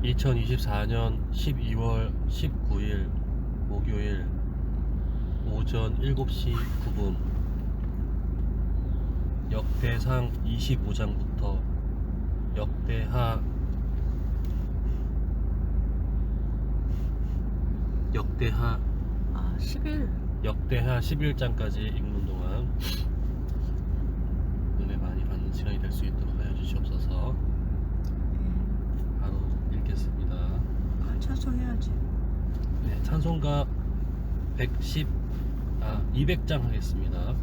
2024년 12월 19일 목요일 오전 7시 9분 역대상 25장부터 역대하 11장까지 읽는 동안 은혜 많이 받는 시간이 될 수 있도록 하여 주시옵소서. 바로 읽겠습니다. 찬송해야지. 네, 찬송가 200장 하겠습니다.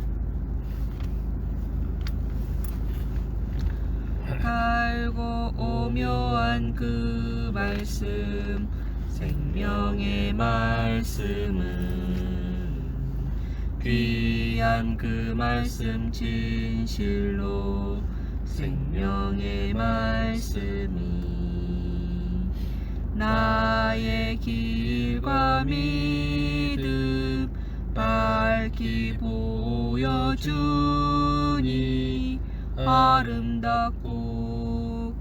달고 오묘한 그 말씀, 생명의 말씀은 귀한 그 말씀, 진실로 생명의 말씀이 나의 길과 믿음 밝히 보여주니 아름답고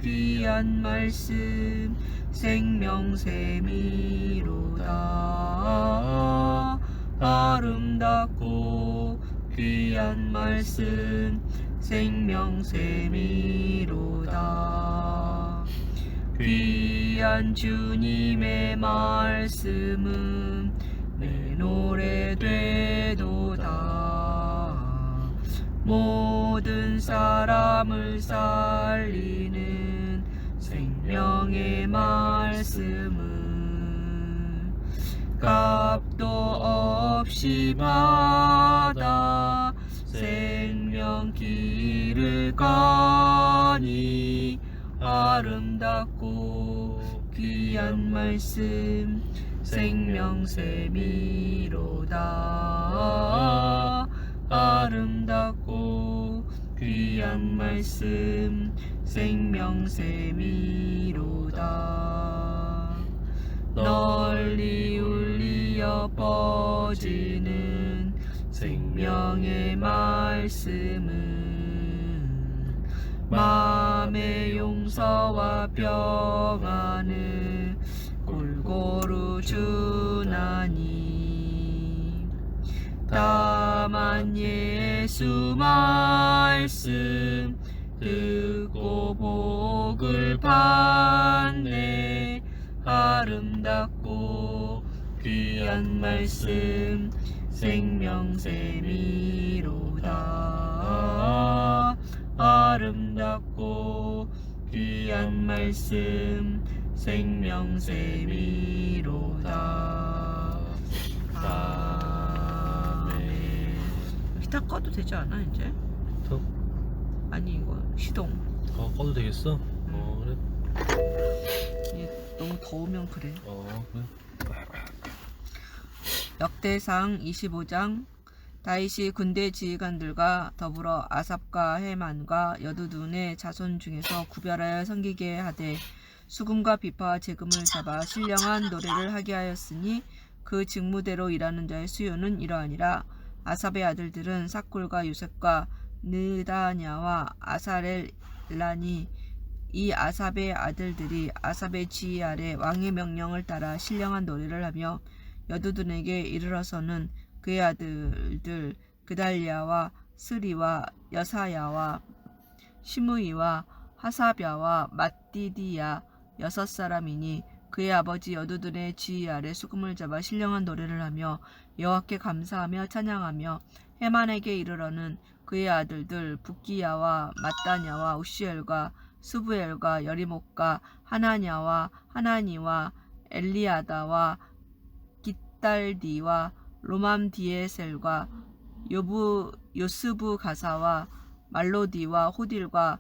귀한 말씀, 생명샘이로다. 아름답고 귀한 말씀, 생명샘이로다. 귀한 주님의 말씀은 내 노래 되도다. 모든 사람을 살리는 생명의 말씀은 값도 없이 받아 생명 길을 가니 아름답고 귀한 말씀, 생명샘이로다. 아름답고 귀한 말씀, 생명샘이로다. 널리 울리어 뻗지는 생명의 말씀은 마음의 용서와 평안을 골고루 주나니 다만 예수 말씀 듣고 복을 받네. 아름답고 귀한 말씀, 생명샘이로다. 아름답고 귀한 말씀, 생명샘이로다. 아멘. 기타 꺼도 되지 않아 이제? 더? 아니 이거 시동. 꺼도 되겠어? 그래. 이게 너무 더우면 그래. 그래. 역대상 25장. 다윗이 군대 지휘관들과 더불어 아삽과 헤만과 여두둔의 자손 중에서 구별하여 섬기게 하되 수금과 비파와 재금을 잡아 신령한 노래를 하게 하였으니 그 직무대로 일하는 자의 수요는 이러하니라. 아삽의 아들들은 삭골과 요셉과 느다냐와 아사렐라니 이 아삽의 아들들이 아삽의 지휘 아래 왕의 명령을 따라 신령한 노래를 하며 여두둔에게 이르러서는 그의 아들들 그달리아와 스리와 여사야와 시므이와 하사랴와 맏디디야 6사람이니 그의 아버지 여두둔의 지휘 아래 수금을 잡아 신령한 노래를 하며 여호와께 감사하며 찬양하며 헤만에게 이르러는 그의 아들들 붓기야와 mat다냐와 우시엘과 스부엘과 여리목과 하나냐와 하나니와 엘리아다와 깃달디와 로맘디에셀과 요스부 가사와 말로디와 호딜과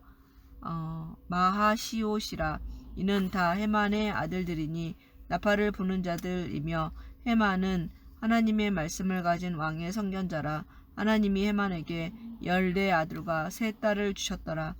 마하시옷이라. 이는 다 헤만의 아들들이니 나팔을 부는 자들이며 헤만은 하나님의 말씀을 가진 왕의 선견자라. 하나님이 헤만에게 14아들과 3딸을 주셨더라.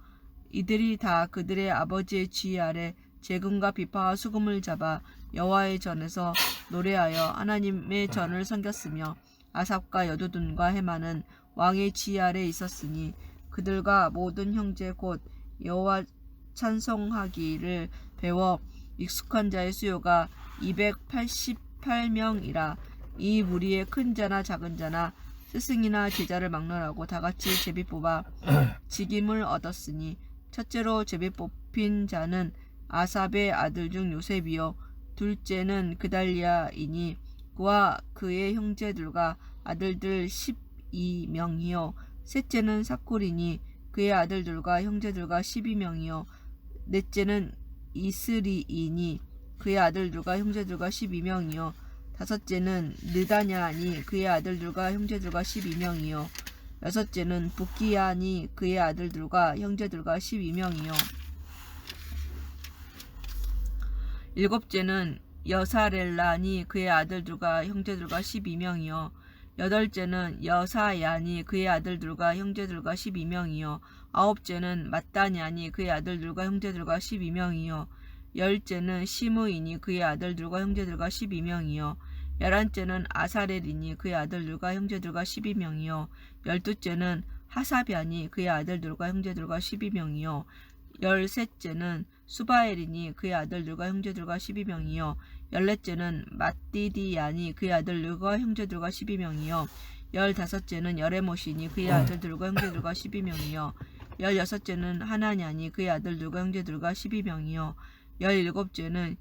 이들이 다 그들의 아버지의 지휘 아래 재금과 비파와 수금을 잡아 여호와의 전에서 노래하여 하나님의 전을 섬겼으며 아삽과 여두둔과 헤만은 왕의 지휘 아래 있었으니 그들과 모든 형제 곧 여호와 찬송하기를 배워 익숙한 자의 수요가 288명이라. 이 무리의 큰 자나 작은 자나 스승이나 제자를 막론하고 다같이 제비 뽑아 직임을 얻었으니 첫째로 제비 뽑힌 자는 아삽의 아들 중 요셉이요 둘째는 그달리아이니 그와 그의 형제들과 아들들 12명이요 셋째는 사콜이니 그의 아들들과 형제들과 12명이요 넷째는 이스리이니 그의 아들들과 형제들과 12명이요 다섯째는 느다냐니 그의 아들들과 형제들과 12명이요 여섯째는 부기야니 그의 아들들과 형제들과 12명이요 일곱째는 여사렐라니 그의 아들들과 형제들과 12명이요 여덟째는 여사야니 그의 아들들과 형제들과 12명이요 아홉째는 마따냐니 그의 아들들과 형제들과 12명이요 열째는 시므이니 그의 아들들과 형제들과 12명이요 열한째는 아사렐이니 그의 아들들과 형제들과 12명이요 열두째는 하사비아니 그의 아들들과 형제들과 12명이요 열셋째는 수바엘이니 그의 아들들과 형제들과 12명이요 열넷째는 마띠디야니 그의 아들들과 형제들과 12명이요 열다섯째는 여레못이니 그의 아들들과 형제들과 12명이요 열여섯째는 하나냐니 그의 아들들과 형제들과 12명이요 열일곱째는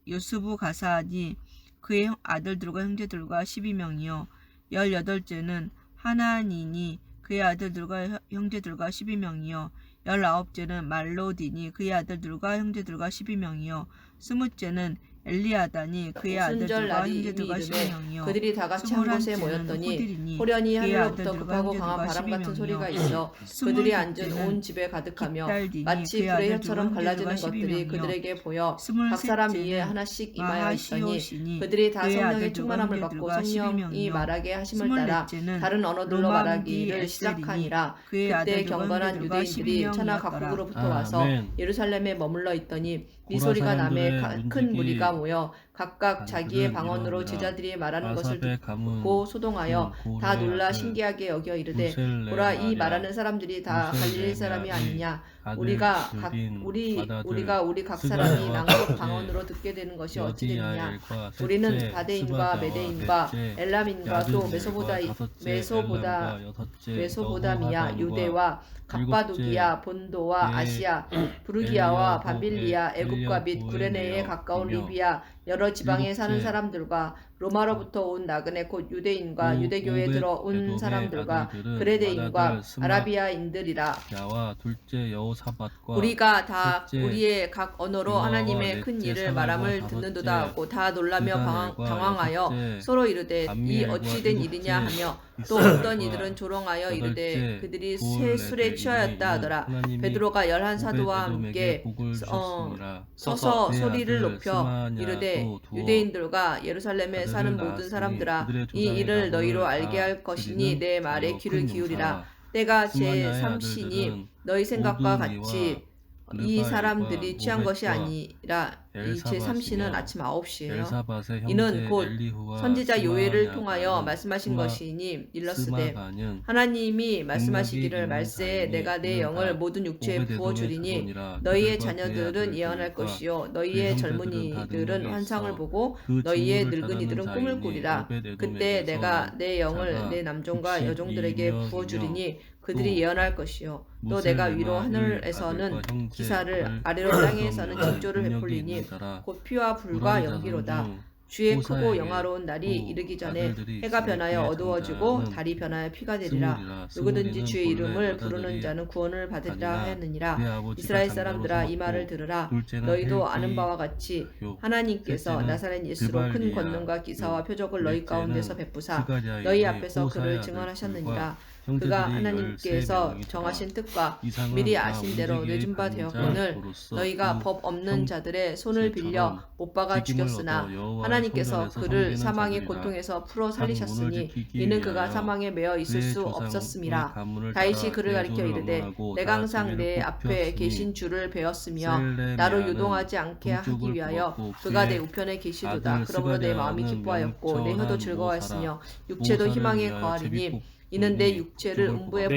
요스부가사니 그의 아들들과 형제들과 12명이요 열여덟째는 하나니니 그의 아들들과 형제들과 12명이요 열아홉째는 말로디니 그의 아들들과 형제들과 12명이요 스무째는 엘리아다니 그의 아들들과 형제들과 12명이요 그들이 다 같이 한 곳에 모였더니 호련히 하늘로부터 급하고 강한 바람 같은 소리가 있어 그들이 앉은 온 집에 가득하며 마치 불의 혀처럼 갈라지는 것들이 그들에게 보여 각 사람 위에 하나씩 임하여 있더니 그들이 다 성령의 충만함을 받고 성령이 말하게 하심을 따라 다른 언어들로 말하기를 시작하니라. 그때 경건한 유대인들이 천하 각국으로부터 와서 예루살렘에 머물러 있더니 이 소리가 남에 큰 무리가 모여 각각 자기의 방언으로 제자들이 말하는 것을 듣고 소동하여 다 놀라 신기하게 여겨 이르되 보라 이 말하는 사람들이 다 갈릴리 사람이 아니냐 우리가 우리 각 사람이 낭독 방언으로 듣게 되는 것이 어찌 되느냐 우리는 바데인과 메데인과 엘람인과 또 메소보다미아 유대와 갑바도기아 본도와 아시아 부르기아와 밤빌리아 애굽과 및 구레네에 가까운 리비아 여러 지방에 사는 사람들과 로마로부터 온 나그네 곧 유대인과 유대교에 들어온 사람들과 그레데인과 아라비아인들이라. 우리가 다 우리의 각 언어로 하나님의 큰 일을 말함을 듣는도다 하고 다 놀라며 당황하여 서로 이르되 이 어찌 된 일이냐 하며 또 어떤 이들은 조롱하여 이르되 그들이 새 술에 취하였다 하더라. 베드로가 11 사도와 함께 서서 소리를 높여 이르되 유대인들과 예루살렘에 사는 모든 사람들아 이 일을 너희로 알게 할 것이니 내 말에 귀를 기울이라. 때가 제3시니 너희 생각과 같이 이 사람들이 취한 것이 아니라 이 제3시는 아침 9시예요. 이는 곧 선지자 요엘을 통하여 말씀하신 것이니 일러스되 하나님이 말씀하시기를 말세에 내가 내 영을 모든 육체에 부어주리니 너희의 자녀들은 예언할 것이요 너희의 젊은이들은 환상을 보고 너희의 늙은이들은 꿈을 꾸리라. 그때 내가 내 영을 내 남종과 여종들에게 부어주리니 그들이 예언할 것이요 또 내가 위로 하늘에서는 기사를 아래로 땅에서는 징조를 베풀리니 곧 피와 불과 연기로다. 주의 크고 영화로운 날이 이르기 전에 해가 변하여 어두워지고 달이 변하여 피가 되리라. 누구든지 주의 이름을 부르는 자는 구원을 받으리라 하였느니라. 이스라엘 사람들아 이 말을 들으라. 너희도 아는 바와 같이 하나님께서 나사렛 예수로 큰 권능과 기사와 표적을 너희 가운데서 베푸사 너희 앞에서 그를 증언하셨느니라. 그가 하나님께서 정하신 뜻과 미리 아신 대로 내준 바 되었거늘 너희가 법 없는 자들의 손을 빌려 못 박아 죽였으나 하나님께서 그를 사망의 고통에서 풀어 살리셨으니 이는 그가 사망에 매어 있을 수 없었음이라. 다윗이 그를 가리켜 이르되 내가 항상 내 앞에 계신 주를 배웠으며 나로 유동하지 않게 하기 위하여 그가 내 우편에 계시도다. 그러므로 내 마음이 기뻐하였고 내 혀도 즐거워했으며 육체도 희망에 거하리니 이는 내 육체를 음부에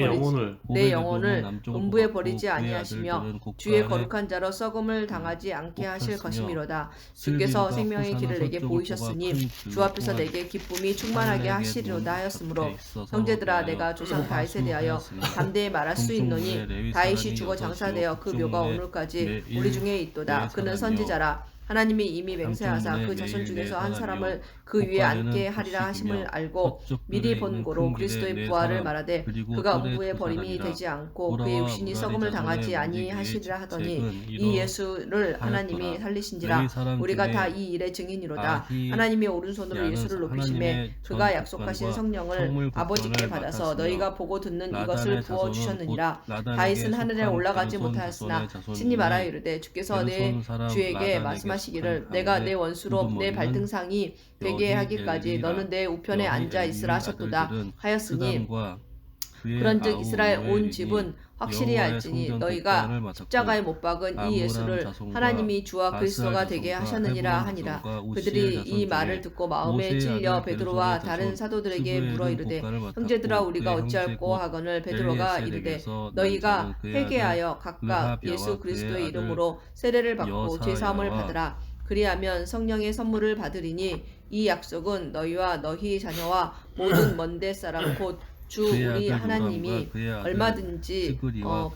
내 영혼을 음부에 버리지 아니하시며 주의 거룩한 자로 썩음을 당하지 않게 하실 것이미로다. 주께서 생명의 길을 내게 보이셨으니 주 앞에서 내게 기쁨이 충만하게 하시리로다 하였으므로 형제들아 내가 조상 다윗에 대하여 담대히 말할 수 있노니 다윗이 죽어 장사되어 그 묘가 오늘까지 우리 중에 있도다. 그는 선지자라. 하나님이 이미 맹세하사 그 자손 중에서 한 사람을 그 위에 앉게 하리라 하심을 알고 미리 본고로 그리스도의 부활을 말하되 그가 음부에 버림이 되지 않고 그의 육신이 썩음을 당하지 아니하시리라 하더니 이 예수를 하나님이 살리신지라. 우리가 다 이 일의 증인이로다. 하나님이 오른손으로 예수를 높이심에 그가 약속하신 성령을 아버지께 받아서 너희가 보고 듣는 이것을 부어주셨느니라. 다윗은 하늘에 올라가지 못하였으나 신이 말하여 이르되 주께서 내 주에게 말씀하시기를 내가 내 원수로 내 발등상이 되게 하기까지 너는 내 우편에 앉아 있으라 하셨도다 하였으니 그런즉 이스라엘 온 집은 확실히 알지니 너희가 십자가에 못 박은 이 예수를 하나님이 주와 그리스도가 되게 하셨느니라 하니라. 그들이 이 말을 듣고 마음에 찔려 베드로와 다른 사도들에게 물어 이르되 형제들아 우리가 어찌할꼬 하거늘 베드로가 이르되 너희가 회개하여 각각 예수 그리스도의 이름으로 세례를 받고 죄사함을 받으라. 그리하면 성령의 선물을 받으리니 이 약속은 너희와 너희 자녀와 모든 먼데 사람 곧 주 우리 하나님이 얼마든지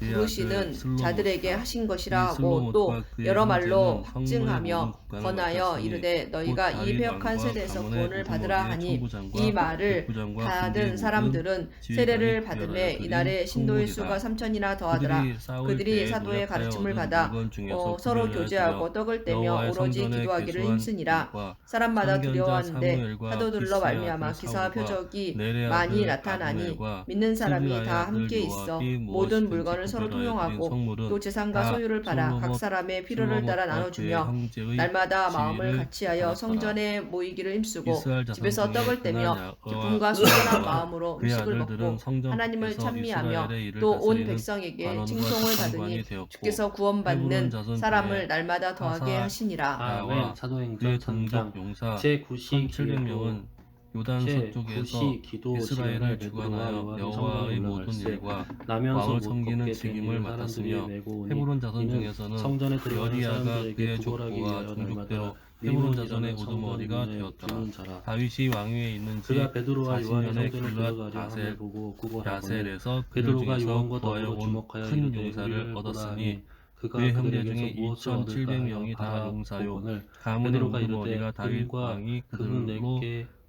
부르시는 자들에게 하신 것이라 하고 또 여러 말로 확증하며 권하여 이르되 너희가 이 패역한 세대에서 구원을 받으라 하니 이 말을 받은 사람들은 세례를 받음에 이날에 신도의 수가 3,000이나 더하더라. 그들이 사도의 가르침을 받아 서로 교제하고 떡을 떼며 오로지 기도하기를 힘쓰니라. 사람마다 두려워하는데 사도들로 말미암아 기사와 표적이 많이 나타나니 믿는 사람이 다 함께 있어 모든 물건을 서로 통용하고 또 재산과 소유를 팔아 각 사람의 필요를 따라 나눠주며 날마다 마음을 같이하여 성전에 모이기를 힘쓰고 집에서 떡을 떼며 기쁨과 순전한 마음으로 음식을 먹고 하나님을 찬미하며 또 온 백성에게 칭송을 받으니 주께서 구원받는 사람을 날마다 더하게 하시니라. 아멘. 사도행전 3장 제9시 요단 서쪽에서 이스라엘을 주관하여 여호와의 모든 일과 왕을 섬기는 책임을 맡았으며 헤브론 자손 중에서는 여리야가 그의 족보와 종족대로 헤브론 자손의 우두머리가 되었더라. 다윗이 왕위에 있는 지 40년에 길랏 야셀에서 그들 중에서 구하여 온 큰 용사를 얻었으니 그의 형제 중에 2,700명이 다 용사요 가문의 우두머리가 다윗 왕이 그들로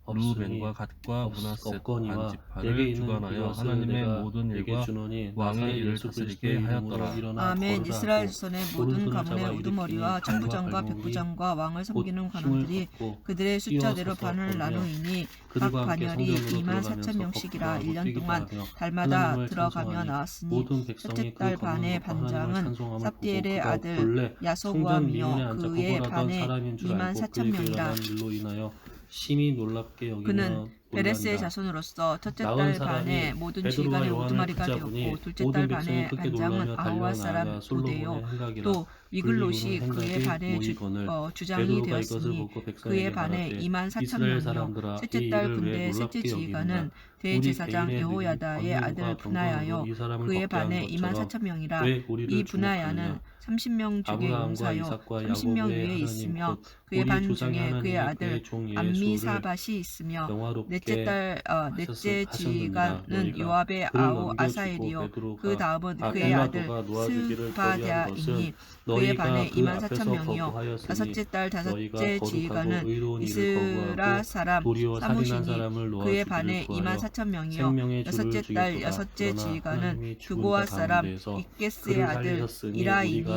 루벤과 갓과 므낫세 반지파를 주관하여 하나님의 모든 일과 왕의 일을 다스리게 하였더라. 아멘. 이스라엘 자손의 모든 가문의 우두머리와 천부장과 백부장과 왕을 섬기는 관원들이 그들의 숫자대로 반을 나누이니 각 반열이 24,000명씩이라 1년 동안 달마다 들어가며 나왔으니 첫째 달 반의 반장은 삽디엘의 아들 야소부암이요 그의 반에 24,000명이라. 심히 놀랍게 여기며 그는 베레스의 자손으로서 첫째 달 반에 모든 지휘관의 우두머리가 되었고 둘째 달 반의 반장은 아호와 사람 우데요. 또 위글롯이 그의 반의 주장이 되었으니 그의 반에 24,000명이요. 셋째 달 군대의 셋째 지휘관은 대제사장 여호야다의 아들 분하야요. 그의 반에 24,000명이라. 이 분하야는 30명 중에 용사요 30명 위에 있으며 그의 반 중에 그의 아들 암미사밧이 있으며 넷째 지휘관은 요압의 아우 아사엘이요 그 다음은 그의 아들 스바랴이니 그의 반에 24,000명이요 다섯째 달 다섯째 지휘관은 이스라 사람 사무시니 그의 반에 24,000명이요 여섯째 달 여섯째 지휘관은 두고아 사람 이게스의 아들 이라이니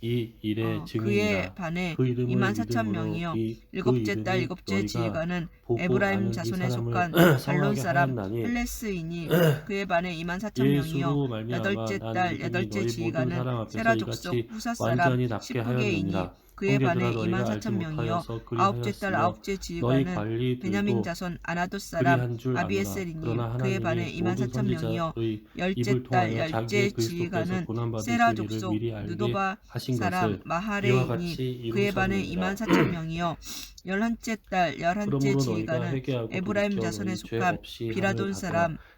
이 일의 그의 반에 24,000명이요 일곱째 달 일곱째 지휘관은 에브라임 자손에 속한 발론 사람 헬레스이니 그의 반에 24,000명이요 여덟째 달 여덟째 지휘관은 세라 족속 후사 사람 십부게이니 그의 반에 24,000명이요 아홉째 달 아홉째 지휘관은 베냐민 자손 아나돗 사람 아비에셀이니 그의 반에 24,000명이요 열째 달 열째 지휘관은 세라 족속 누도바 사람 마하레이니 그의 반에 24,000명이요 열한째 달 열한째 지휘관은 에브라임 자손에 속한 비라돈 사람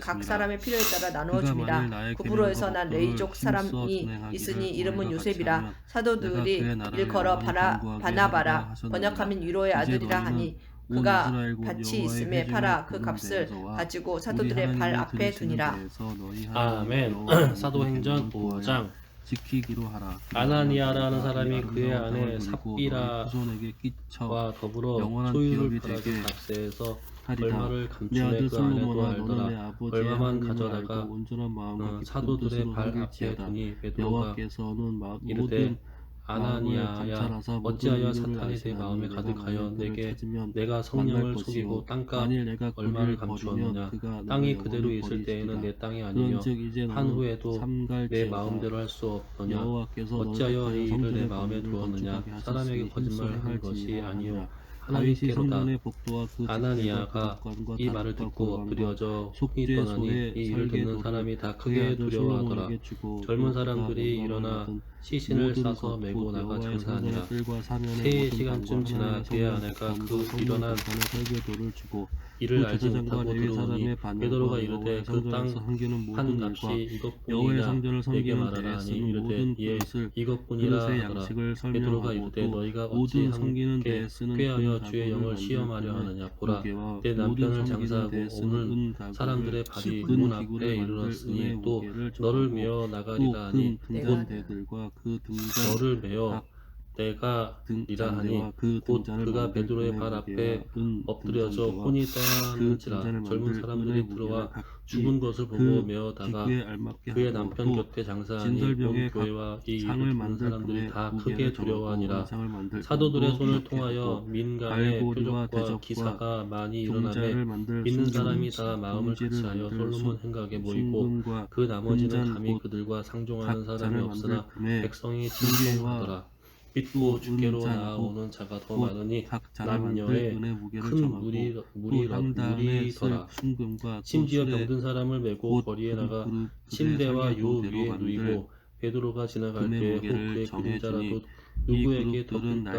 각 것입니다. 사람의 필요에 따라 나누어 그가 줍니다. 만일 나의 구브로에서 난 계명과 레이족 법도를 사람이 힘써 있으니 진행하기를 이름은 너희가 요셉이라. 같이 하면 사도들이 내가 그의 나라를 일컬어 영원히 견고하게 바나바라 하리라 하셨느니라. 번역하면 위로의 이제 아들이라 너희는 하니 그가 밭이 있음에 팔아 그 값을 가지고 사도들의 발 앞에 두니라. 아멘. 사도행전 5장. 지키기로 하라. 아나니아라는 사람이 그의 아내 삽비라와 더불어 소유를 팔아서 값세에서 얼마를 감추매 그 아내도 알더라. 얼마만 가져다가 사도들의 발 앞에 두니 베드로가 이르되 아나니아야, 어찌하여 사탄이 내 마음에 가득하여 내가 성령을 속이고 땅값 얼마를 감추었느냐. 땅이 그대로 있을 때에는 내 땅이 아니며 한 후에도 내 마음대로 할 수 없더냐. 어찌하여 이 일을 내 마음에 두었느냐. 사람에게 거짓말한 것이 아니요 하나님께로다. 아나니아가 이 말을 듣고 엎드려져 속이 떠나니 이 일을 듣는 사람이 다 크게 두려워하더라. 젊은 사람들이 일어나 시신을 싸서 메고 나가 장사하니라. 3시간쯤 지나 그의 아내가 그 일어난 이를 알지 못하고 들어오니 베드로가 이르되 그 땅 한 값이 이것뿐이냐 내게 말하라 하니 이르되 예 이것뿐이라 하더라. 베드로가 이르되 너희가 어찌 함께 꾀하여 주의 영을 시험하려 하느냐. 보라 내 남편을 장사하고 오늘 사람들의 발이 문 앞에 이르렀으니 또 너를 메어 나가리라 하니 곧 너를 메어 내가 니라 하니 곧 그가 베드로의 발 앞에 엎드려져 혼이 떠나는지라. 젊은 사람들이 들어와 죽은 것을 보고 메어다가 그의 남편 곁에 장사하니 온 교회와 이 일을 듣는 사람들이 다 크게 두려워하니라. 사도들의 손을 통하여 민간의 표적과 기사가 많이 일어나매 믿는 사람이 다 마음을 같이하여 솔로몬 행각에 모이고 그 나머지는 감히 그들과 상종하는 사람이 없으나 백성이 진동하더라. 믿고 주께로 나아오는 자가 더 많으니 남녀의 큰 무리더라. 심지어 병든 사람을 메고 거리에 나가 침대와 요 위에 누이고 베드로가 지나갈 때에 혹 그의 그림자라도 누구에게 덮을까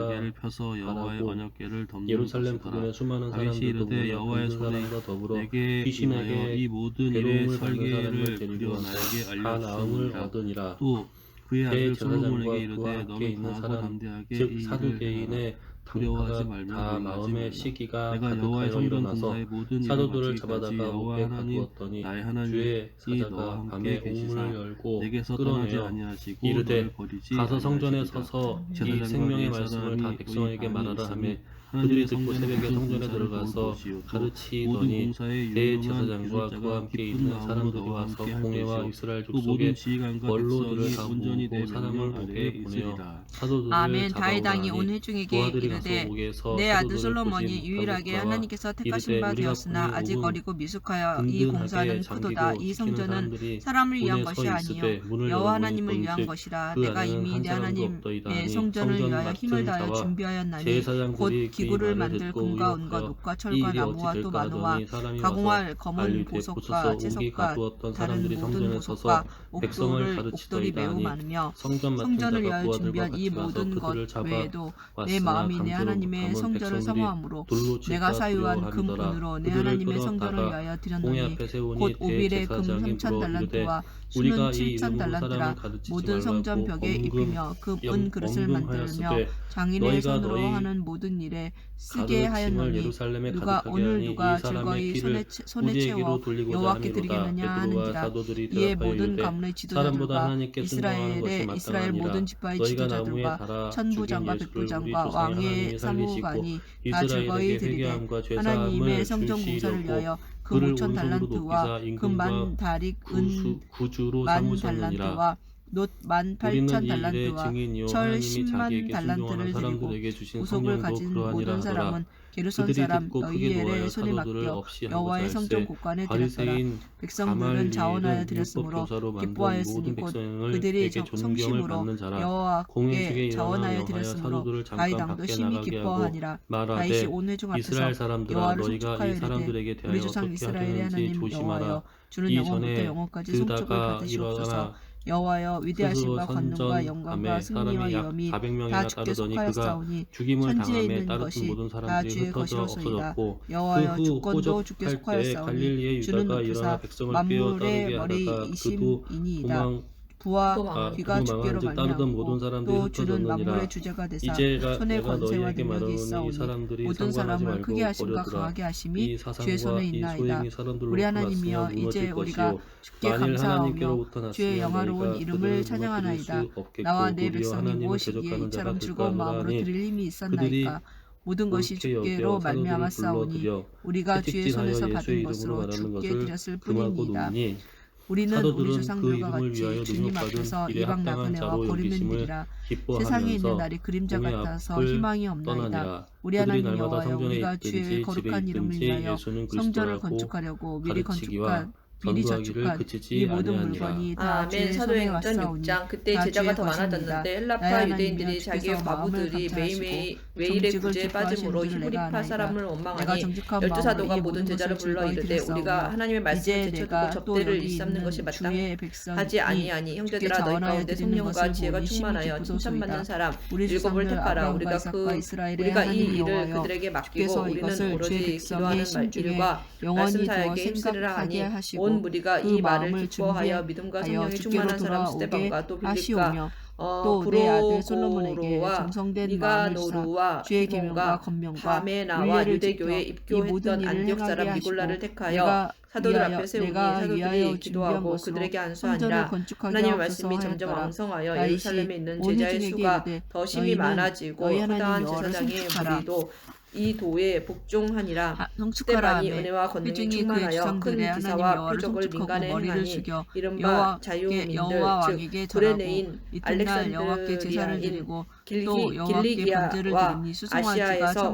바라고 예루살렘 부근의 수많은 사람들도 모여 병든 사람과 더불어 귀신에게 괴로움을 받는 사람을 데리고 와서 다 나음을 얻으니라. 대제사장과 그와 함께 있는 사람 즉 사두개인의 당파가 다 마음의 시기가 가득하여 일어나서 사도들을 잡아다가 옥에 가두었더니 주의 사자가 밤에 옥문을 열고 끌어내어 이르되 가서 성전에 서서 이 생명의 말씀을 다 백성에게 말하라 하며 그들이 듣고 새벽에 성전에 들어가서 가르치더니 대제사장과 그와 함께 있는 사람들이 와서 공회와 이스라엘 족속의 원로들을 다 모으고 사람을 옥에 보내어 사도들을 아멘. 잡아오라 다윗왕이 온 하니 회중에게 고아들이 이르되 가서 옥에서 내 아들 사도들을 솔로몬이 보신 유일하게 가봇 하나님께서 택하신 이르되 바 우리가 되었으나 보니 아직 옥은 어리고 미숙하여 이 든든하게 공사는 크도다. 잠기고 이 지키는 성전은 사람들이 사람을 위한 문에 것이 서 아니요 있으되 문을 여호와 열어보니 하나님을 위한 본즉 것이라. 그 내가 안에는 이미 한 내 사람도 하나님의 없더이다 하니 성전을 성전 위하여 힘을 맡은 다하여 자와 준비하였나니 곧 제사장들이 그 기구를 말을 만들 듣고 금과 은과 의혹하여 녹과 이 철과 일이 어찌 나무와 또 될까 마노와 하더니 사람이 가공할 와서 검은 알리되 보석과 부서서 옥이 채석과 가두었던 다른 사람들이 모든 성전에 보석과 서서 백성을 옥돌이 가르치더이다 매우 하니 많으며 성전 맡은 성전을 자가 위하여 부하들과 준비한 이 같이 와서 모든 것 그들을 잡아 외에도 내 왔으나 마음이 내 감추어 하나님의 감은 성전을 백성들이 사모함으로 돌로 내가 칠까 사유한 금 두려워함이더라. 은으로 내 그들을 하나님의 성전을 끌어다가 위하여 공회 드렸노니 앞에 세우니 곧 오빌의 금 대제사장이 3,000 물어 이르되 달란트와 우리가 수는 이 7,000 이름으로 달란트라 사람을 가르치지 모든 성전 말라고 벽에 입히며 그 은 그릇을 만들며 장인의 너희가 손으로 너희 하는 모든 일에 쓰게 가르침을 하였노니 예루살렘에 누가 가득하게 오늘 하니 누가 이 사람의 즐거이 피를 손에 채워 우리에게로 돌리고자 여호와께 함이로다. 드리겠느냐 베드로와 하는지라. 사도들이 이에 대답하여 모든 이르되 가문의 사람보다 지도자들과 하나님께 순종하는 것이 이스라엘 마땅하니라. 모든 지파의 너희가 나무에 지도자들과 달아 천부장과 죽인 예수를 우리 백부장과 조상의 왕의 하나님이 살리시고 사무관이 다 즐거이 이스라엘에게 드리되 회개함과 하나님의 죄사함을 성전 공사를 주시려고 위하여 그 그를 5,000 오른손으로 달란트와 높이사 그 임금과 만 다릭 은 구주로 만 삼으셨느니라. 달란트와 놋 만 우리는 8,000 이 일의 달란트와 증인이요 철 하나님이 10만 자기에게 달란트를 순종하는 드리고 사람들에게 주신 보석을 성령도 가진 그러하니라 모든 하더라. 사람은 게르손 그들이 사람 듣고 크게 너희엘의 노하여 손에 사도들을 맡겨 없이 하고자 여호와의 성전 할세 곳간에 드렸더라. 바리새인 백성들은 자원하여 가말리엘은 드렸으므로 율법교사로 만든 기뻐하였으니 모든 곧 백성을 그들이 에게 존경을 성심으로 받는 자라. 여호와께 공회중에 자원하여 일어나 드렸으므로 사도들을 잠깐 다윗왕도 밖에 심히 나가게 하고 기뻐하니라. 다윗이 말하되 온 회중 앞에서 이스라엘 사람들아 여호와를 너희가 송축하여 이 이르되 사람들에게 우리 대하여 조상 어떻게 이스라엘의 하려는지 하나님 조심하라. 여호와여 주는 이 영원부터 전에 영원까지 성축을 그다가 받으시옵소서. 일어나 여호와여 위대하심과 스스로 권능과 영광과 선전함에 승리와 사람이 약 위엄이 400명이나 다 주께 따르더니 그가 속하였사오니 죽임을 천지에 당함에 있는 따르던 것이 모든 다 사람들이 주의 흩어져 것이로소이다. 없어졌고 여호와여 그 후 주권도 주께 호접할 때 속하였사오니 갈릴리의 주는 유다가 높으사 일어나 백성을 빼어 따르게 만물의 하다가 그도 머리이심이니이다. 부와 귀가 주께로 말미암고 또 주는 만물의 주제가 되사 손에 권세와 능력이 있사오니 모든 사람을 크게 하심과 강하게 하심이 주의 손에 있나이다. 우리 하나님이여 이제 우리가 주께 감사하며 주의 영화로운 이름을 찬양하나이다. 나와 내 백성이 무엇이기에 이처럼 즐거운 마음으로 드릴 힘이 있었나이까. 모든 것이 주께로 말미암았사오니 우리가 주의 손에서 받은 것으로 주께 드렸을 뿐입니다. 우리는 우리 조상들과 같이 주님 앞에서 이방 나그네와 버림된들이라. 세상에 있는 날이 그림자 같아서 희망이 없나이다. 우리 하나님 여호와여 우리가 주의 거룩한 이름을 위하여 성전을 건축하려고 미리 저축한 이 모든 물건이 다 주의 손에 왔사오니 그때 제자가 더 많아졌는데 헬라파 유대인들이 자기의 과부들이 매일의 구제에 빠짐으로 히브리파 사람을 원망하니 12사도가 모든 제자를 불러 이르되 우리가 하나님의 말씀을 제쳐두고 접대를 일삼는 것이 마땅하지 아니하니 형제들아 너희 가운데 성령과 지혜가 충만하여 칭찬받는 사람 7을 택하라. 우리가 이 일을 그들에게 맡기고 우리는 오로지 기도하는 일과 말씀 사역에 힘쓰리라 하니 온 무리가 이 말을 기뻐하여 믿음과 성령이 충만한 사람 스데반과 또 빌립과 또 내 아들 솔로몬에게 정성된 마음을 주사 주의 계명과 권명과 바메나와 유대교에 입교했던 안디옥 사람 니골라를 택하여 사도들 앞에 세우니 사도들이 기도하고 그들에게 안수하니라. 하나님의 말씀이 점점 왕성하여 예루살렘에 있는 제자의 수가 더 심히 많아지고 허다한 제사장의 무리도 이 도에 복종하니라. 스데반이 은혜와 권능이 충만하여 큰 기사와 표적을 민간에 행하니 이른바 자유민들 즉 구레네인 알렉산드리아인 길리기아와 아시아에서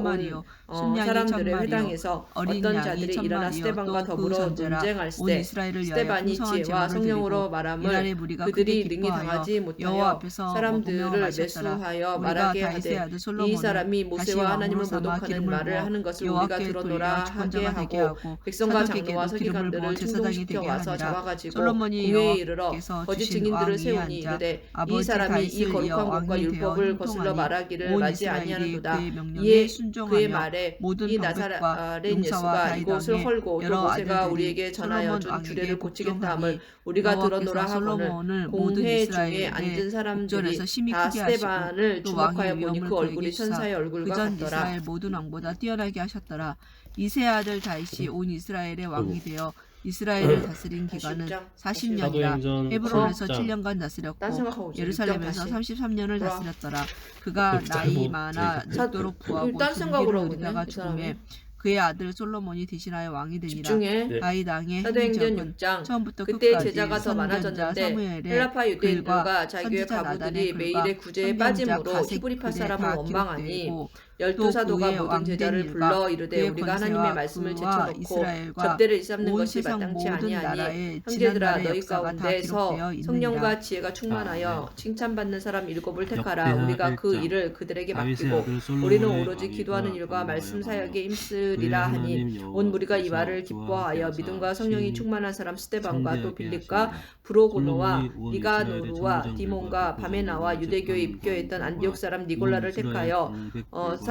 온 사람들의 회당에서 어떤 자들이 일어나 스데반과 더불어 논쟁할세 스데반이 지혜와 성령으로 말함을 그들이 능히 당하지 못하여 사람들을 매수하여 말하게 하되 이 사람이 모세와 하나님을 모독하는 말을 하는 것을 우리가 들었노라 하게 하고 백성과 장로와 서기관들을 충동시켜 와서 잡아가지고 공회에 이르러 거짓 증인들을 세우니 이르되 이 사람이 이 거룩한 것과 율법을 거슬러 말하기를 맞지 아니하는도다. 이에 그의 말에 이 나사렛 예수가 이곳을 헐고 또 모세가 우리에게 전하여 준 규례를 고치겠다 함을 우리가 들었노라 하거늘 공회 중에 앉은 사람들이 다 스데반을 주목하여 보니 그 얼굴이 천사의 얼굴과 같더라. 모든 왕보다 뛰어나게 하셨더라. 이세 아들 다윗이 온 이스라엘의 왕이 되어 이스라엘을 다스린 기간은 40년이라. 헤브론에서 7년간 다스렸고 예루살렘에서 33년을 다스렸더라. 그가 나이 많아 늙도록 부하고 등기를 어리다가 죽음에 그의 아들 솔로몬이 대신하여 왕이 되니라. 다윗 왕의 사도행전 6장 처음부터 그때 끝까지 제자가 더 많아졌는데 헬라파 유대인들과 자기의 과부들이 매일의 구제에 빠짐으로 히브리파 사람을 원망하니 12사도가 모든 제자를 불러 이르되 우리가 하나님의 말씀을 제쳐놓고 접대를 일삼는 것이 마땅치 아니하니 형제들아 너희 가운데서 성령과 지혜가 충만하여 칭찬받는 사람 7을 택하라. 우리가 그 일을 그들에게 맡기고 우리는 오로지 기도하는 일과 말씀 사역에 힘쓰리라 하니 온 무리가 이 말을 기뻐하여 믿음과 성령이 충만한 사람 스데반과 또 빌립과 브로고노와 니가노루와 디몬과 바메나와 유대교에 입교했던 안디옥 사람 니골라를 택하여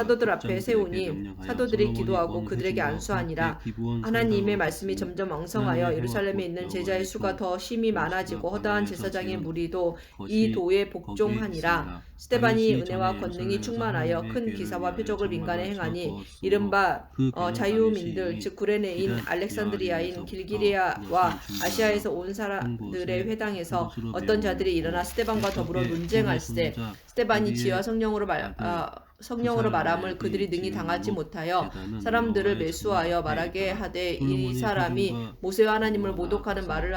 사도들 앞에 세우니 사도들이 기도하고 그들에게 안수하니라. 하나님의 말씀이 점점 왕성하여 예루살렘에 있는 제자의 수가 더 심히 많아지고 허다한 제사장의 무리도 이 도에 복종하니라. 스데반이 은혜와 권능이 충만하여 큰 기사와 표적을 민간에 행하니 이른바 자유민들 즉 구레네인 알렉산드리아인 길기리아와 아시아에서 온 사람들의 회당에서 어떤 자들이 일어나 스데반과 더불어 논쟁할세 스데반이 지혜와 성령으로 말함을 그들이 능히 당하지 못하여 사람들을 매수하여 말하게 하되 이 사람이 모세와 하나님을 모독하는 말을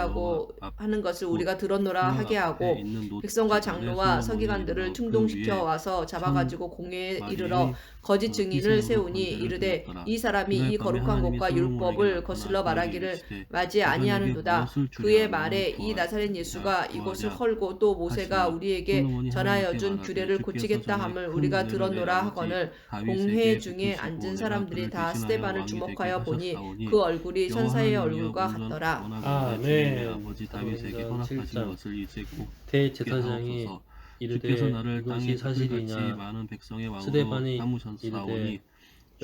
하는 것을 우리가 들었노라 하게 하고 백성과 장로와 서기관들을 충동시켜 와서 잡아가지고 공회에 이르러 거짓 증인을 세우니 이르되 이 사람이 이 거룩한 것과 율법을 거슬러 말하기를 맞이 아니하는도다. 그의 말에 이 나사렛 예수가 이곳을 헐고 또 모세가 우리에게 전하여 준 규례를 고치겠다 함을 우리가 들었노라 하거늘 공회 중에 앉은 사람들이 다 스데반을 주목하여 보니 그 얼굴이 천사의 얼굴과 같더라. 아멘. 사도행전 7장 대제사장이 이르되 이것이 사실이냐. 스데반이 이르되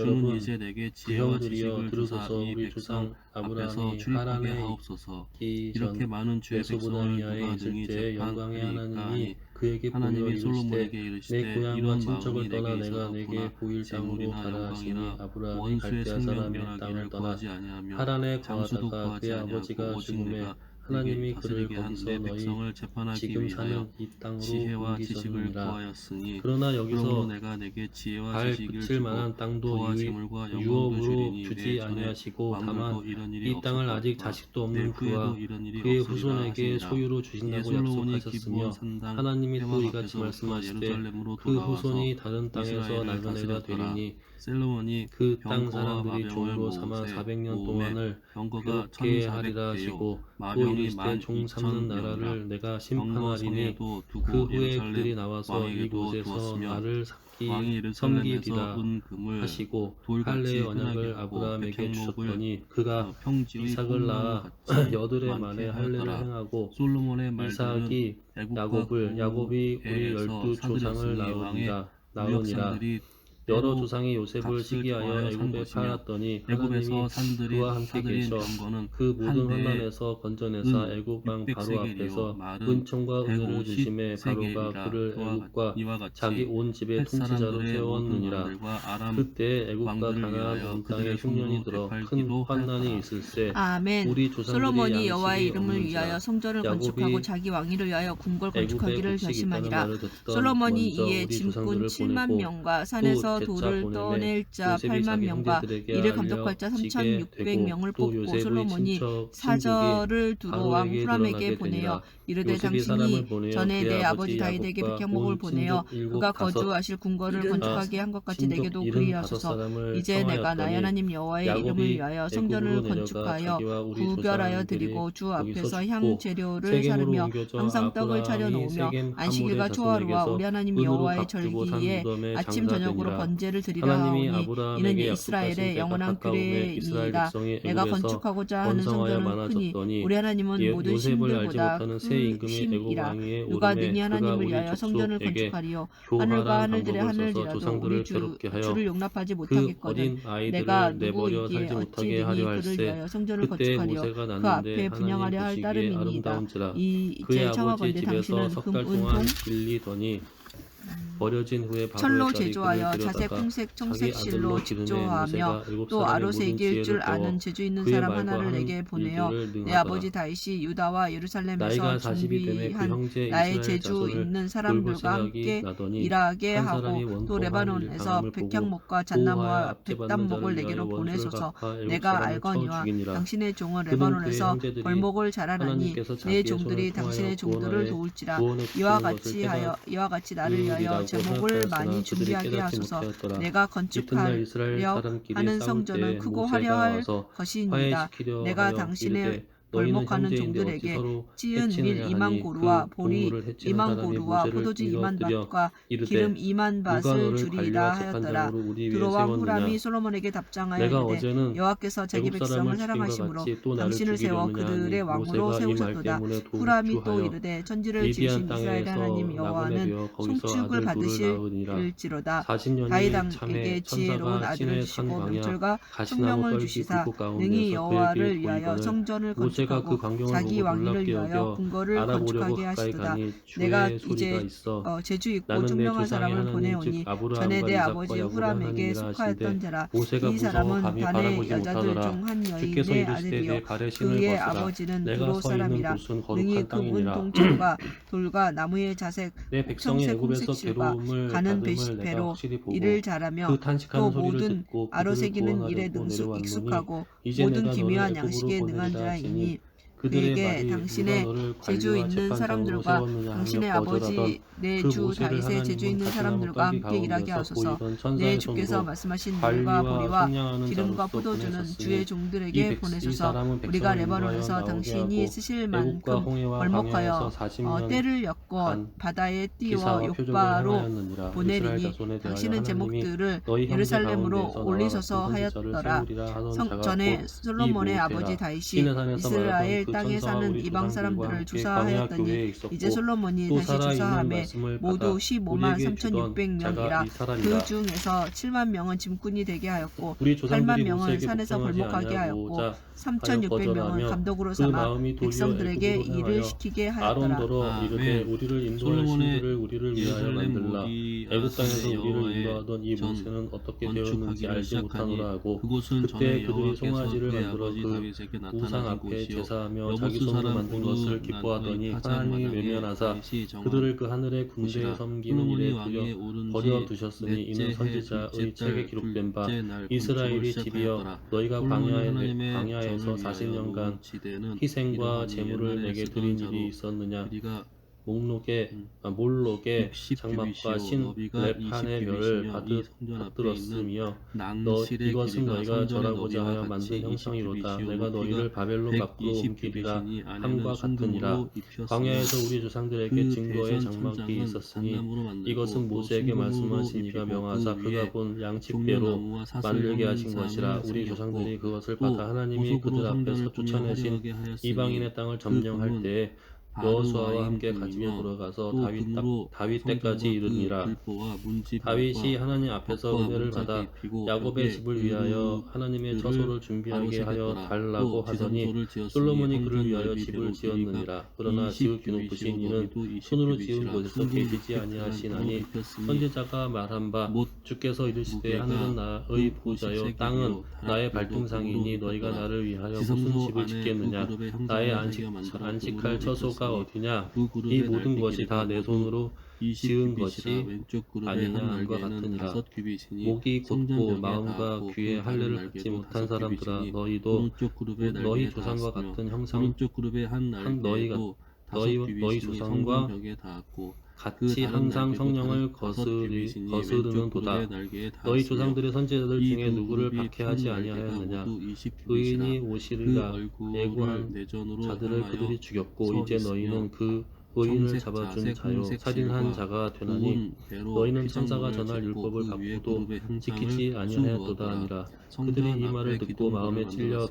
주는 이제 내게 지혜와 지식을 주사 이 백성 앞에서 출입하게 하옵소서. 이렇게 많은 주의 백성을 누가 능히 재판하리이까니 하나님이 솔로몬에게 이르시되 이런 마음이 내게 있었구나. 재물이나 영광이나 원수의 생명멸하기를 구하지 아니하며 장수도 구하지 아니하고 오직 내가 하나님이 그를 거기서 백성을 재판하기 위하여 지혜와 지식을 구하였으니 그러나 여기서 내가 내게 지혜와 발 지식을 붙일 주고 만한 땅도 부와 재물과 영광도 유업으로 주리니 주지 이래 전에 아니하시고 다만 왕들도 이런 일이 이 땅을 아직 없었거니와 자식도 내 없는 그와 후에도 이런 일이 그의 없으리라 후손에게 하시니라. 소유로 이에 주신다고 솔로몬이 약속하셨으며 기브온 산당 하나님이 또 회막 이같이 앞에서부터 말씀하시되 예루살렘으로 그 돌아와서 후손이 다른 땅에서 이스라엘을 나그네가 다스렸더라. 되리니 솔로몬이 그 땅 병거와 사람들이 마병을 종으로 삼아 모으세 400년 모음에 동안을 병거가 괴롭게 하리라 1400대요 하시고 또 마병이 이르시되 종 삼는 나라를 내가 병거 심판하리니 성에도 그 두고 후에 그들이 예루살렘 나와서 왕에게도 이곳에서 두었으며 나를 왕이 예루살렘에서 섬기리라 은금을 하시고 돌같이 할례의 흔하게 언약을 하고 아브라함에게 백향목을 주셨더니 그가 평지의 이삭을 낳아 뽕나무같이 여드레 많게 만에 할례를 하였더라. 행하고 솔로몬의 말들은 이삭이 야곱을 야곱이 우리 12 조상을 낳으니라 무역상들이 여러 조상이 요셉을 값을 시기하여 더하여 산 애굽에 것이며 팔았더니 애굽에서 하나님이 산들인 그와 함께 사들인 계셔 병거는 그 모든 한 대에 환난에서 건져내사 은 애굽 왕 바로 600세겔이요 앞에서 말은 은총과 은혜를 주심에 바로가 150세겔이라. 그를 애굽과 이와 같이 자기 온 집의 헷 통치자로 사람들의 모든 세웠느니라. 왕들과 아람 그때 애굽과 왕들을 가나안 위하여 온 땅에 그들의 흉년이 손으로 들어 큰 되팔기도 환난이 하였더라. 있을세 아멘. 우리 조상들이 솔로몬이 여호와의 양식이 이름을 없는지라 위하여 성전을 야곱이 건축하고 자기 왕위를 위하여 궁궐 애굽에 건축하기를 곡식이 있다는 결심하니라. 말을 듣던 솔로몬이 먼저 이에 우리 짐꾼 조상들을 7만 보내고 명과 산에서 또 돌을 제자 떠낼 자 요셉이 8만 자기 명과 형제들에게 이를 감독할 자 알려지게 3,600명을 또 뽑고 요셉의 솔로몬이 친척 사절을 두루 왕 바로에게 후람에게 드러나게 보내어 되니라. 이르되 요셉이 사람을 당신이 보내어 전에 그의 내 아버지 아버지 다윗에게 야곱과 백향목을 온 보내어 친족 일곱 그가 다섯 거주하실 궁궐을 건축하게 한 것 같이 친족 내게도 75 그리하소서. 사람을 이제 내가 나의 청하였더니 하나님 여호와의 이름을 야곱이 위하여 성전을 애굽으로 내려가 건축하여 자기와 우리 구별하여 조상들이 드리고 주 거기서 앞에서 죽고 향 재료를 세겜으로 사르며 옮겨져 항상 떡을 차려 아브라함이 놓으며 세겜 안식일과 하몰의 초하루와 자손에게서 우리 하나님 은으로 여호와의 값주고 산 절기에 무덤에 아침 저녁으로 장사되니라. 번제를 드리라 하나님이 하오니 아브라함에게 이는 약속하신 이스라엘의 때가 영원한 가까움에 이스라엘 규례이니이다. 백성이 내가 애굽에서 건축하고자 하는 번성하여 성전은 크니 많아졌더니 우리 하나님은 모든 요셉을 알지 신들보다 못하는 새 임금이 애굽 크심이라. 왕위에 누가 오르매 능히 그가 하나님을 우리 위하여 성전을 족속에게 건축하리요. 교활한 하늘과 하늘들의 방법을 써서 하늘이라도 조상들을 우리 괴롭게 하여 주를 용납하지 그 못하겠거든. 어린 내가 아이들을 내버려 누구이기에 살지 어찌 못하게 능히 하려 그를 할세. 위하여 성전을 그때 건축하리요. 모세가 그 났는데 앞에 하나님 분양하려 할 보시기에 따름이니이다. 아름다운지라 이제 그의 아버지의 청하건대 집에서 당신은 석 금, 달 은, 동안 동, 빌리더니 버려진 후에 철로 바로의 제조하여 자리 자색, 들여다가 홍색, 자기 청색 실로 아들로 기르매 직조하며 모세가 일곱 또 사람의 아로새 모든 이길 줄 지혜를 배워 아는 재주 있는 그의 사람 말과 하나를 하는 내게 보내어 일들을 내 능하더라. 아버지 다윗이 유다와 예루살렘에서 나이가 40이 되매 그 준비한 형제 나의 이스라엘 재주 자손을 있는 돌볼 사람들과 생각이 함께 나더니 일하게 한 사람이 하고 또 원통한 레바논에서 강함을 보고 백향목과 보호하여 잣나무와 압제 받는 백단목을 자를 내게로 위하여 원수를 보내소서. 갚아 애국 내가 사람을 쳐 알거니와 죽이니라. 당신의 종은 그는 그의 레바논에서 형제들이 벌목을 자라나니 하나님께서 내 자기의 종들이 손을 통하여 당신의 종들을 구원하여 도울지라. 구원에 이와 붙이는 것을 같이 나를 위하여 제목을 많이 준비하게 하소서. 내가 건축하려 하는 성전은 크고 화려할 것이니이다. 내가 당신의 벌목하는 종들에게 찌은 밀 2만 고루와 보리 2만 고루와 포도주 2만 밭과 기름 2만 밭을 주리라 하였더라. 두로왕 후람이 솔로몬에게 답장하여 이르되 여호와께서 자기 백성을 사랑하심으로 당신을 세워 그들의 왕으로 세우셨도다. 후람이 또 이르되 천지를 지으신 이스라엘 하나님 여호와는 송축을 받으실지로다. 다윗에게 지혜로운 아들을 주시고 명철과 총명을 주시사 능히 여호와를 위하여 성전을 건축하고 자기 왕위를 위하여 궁궐을 건축하게 하시도다. 내가 이제 재주 있고 총명한 사람을 보내오니 전에 내 아버지 후람에게 속하였던 자라. 이 사람은 단의 여자들 중 한 여인의 아들이요 그의 아버지는 두로 사람이라. 능히 금은 동철과 돌과 나무의 자색 청색 홍색 실과 가는 배로 일을 잘하며 또 모든 아로새기는 일에 익숙하고 모든 기묘한 양식에 능한 자이니 그에게 당신의 재주 있는 사람들과 당신의 아버지 내 주 다윗의 재주 있는 사람들과 함께 일하게 하소서. 내 주께서 말씀하신 물과 보리와 기름과 포도주는 주의 종들에게 보내소서. 우리가 레바논에서 당신이 쓰실 만큼 벌목하여 때를 엮어 바다에 띄워 욕바로 보내리니 당신은 제목들을 예루살렘으로 올리소서 하였더라. 전에 솔로몬의 아버지 다윗이 이스라엘 땅에 전사와 사는 우리 이방 조상들과 사람들을 함께 광야 교회에 주사하였더니 있었고 이제 솔로몬이 또 다시 살아 있는 주사함에 말씀을 모두 받아 15만 우리에게 주던 3,600명이라 자가 이 사람이라. 그 중에서 7만 명은 짐꾼이 되게 하였고 우리 8만 조상들이 명은 모세에게 산에서 복종하지 벌목하게 하였고 아니하고자 하여 3,600명은 거절하며 감독으로 그 삼아 마음이 도리어 백성들에게 애굽으로 일을 향하여 시키게 하였더라. 아론더러 이르되 우리를 인도할 신들을 우리를 위하여 예루살렘 만들라. 모리 애굽 땅에서 아산의 우리를 여호와의 인도하던 이 전 모세는 어떻게 건축하기를 되었는지 알지 시작하니 못하노라 하고 그곳은 그때 전에 그들이 여호와께서 송아지를 그의 만들어 아버지 그 다윗에게 우상 나타나신 앞에 곳이요 제사하며 자기 여부스 손으로 사람 만든 것을 오르 기뻐하더니 난의 파잔 하나님이 마당에 외면하사 다윗이 정한 그들을 그 하늘의 군대에 곳이라. 섬기는 솔로몬이 일에 왕위에 오른 버려 지 두셨으니 이는 넷째 해 선지자의 둘째 책에 달 기록된 바 둘째 날 이스라엘이 건축을 집이여 시작하였더라. 너희가 솔로몬이 하나님의 광야에서 전을 위하여 40년간 놓은 지대는 희생과 이러하니 제물을 옛날에 내게 쓰던 드린 자로 일이 있었느냐. 길이가 몰록의 60 장막과 규빗이요 신 너비가 랩한의 20 별을 규빗이며 받 이 성전 앞에 있는 들었으며 낭실의 이것은 길이가 너희가 성전의 절하고자 너비와 하여 같이 만든 20 형상이로다. 규빗이요 내가 너희를 높이가 바벨론 밖으로 120 옮기리라 규빗이니 안에는 함과 같으니라. 순금으로 입혔으며 광야에서 우리 조상들에게 그 증거의 대전 장막이 천장은 있었으니 단나무로 만들고 이것은 또 모세에게 순금으로 말씀하신 이가 입히고 명하사 그 그가 위에 본 양측대로 종려나무와 사슬 만들게 하신 형상을 것이라. 우리 새겼고 조상들이 그것을 또 받아 하나님이 보석으로 그들 앞에서 성전을 꾸며 쫓아내신 화려하게 하였으니 이방인의 땅을 그 점령할 금은 때에 여호수아와 함께 가지고 바르와임 돌아가서 또 금으로 다윗 때까지 성전과 이르니라. 그 들보와 문지방과 다윗이 하나님 앞에서 벽과 은혜를 문짝에 받아 입히고 야곱의 벽에 집을 위하여 하나님의 처소를 준비하게 하여 달라고 하더니 솔로몬이 그를 위하여 집을 지었느니라. 그러나 지극히 높으신 이는 손으로 지은 곳에서 계시지 아니하시나니 선지자가 말한 바 주께서 이르시되 하늘은 나의 보좌요 땅은 나의 발등상이니 너희가 나를 위하여 무슨 집을 짓겠느냐. 나의 안식할 처소가 어디냐. 이 모든 것이 다 내 손으로 지은 것이 아니냐 함과 같으니라. 목이 곧고 마음과 귀에 할례를 받지 못한 사람들아 너희도 너희 조상과 같은 형상 너희 조상과 같이 항상 성령을 거스르는도다. 너희 조상들의 선지자들 중에 누구를 박해하지 아니하였느냐. 의인이 오시리라. 예고한 자들을 그들이 죽였고 이제 너희는 그 의인을 잡아준 자요 살인한 자가 되나니 너희는 천사가 전할 율법을 바꾸도 지키지 아니하였도다 하니라. 그들이 이 말을 듣고 마음에 찔려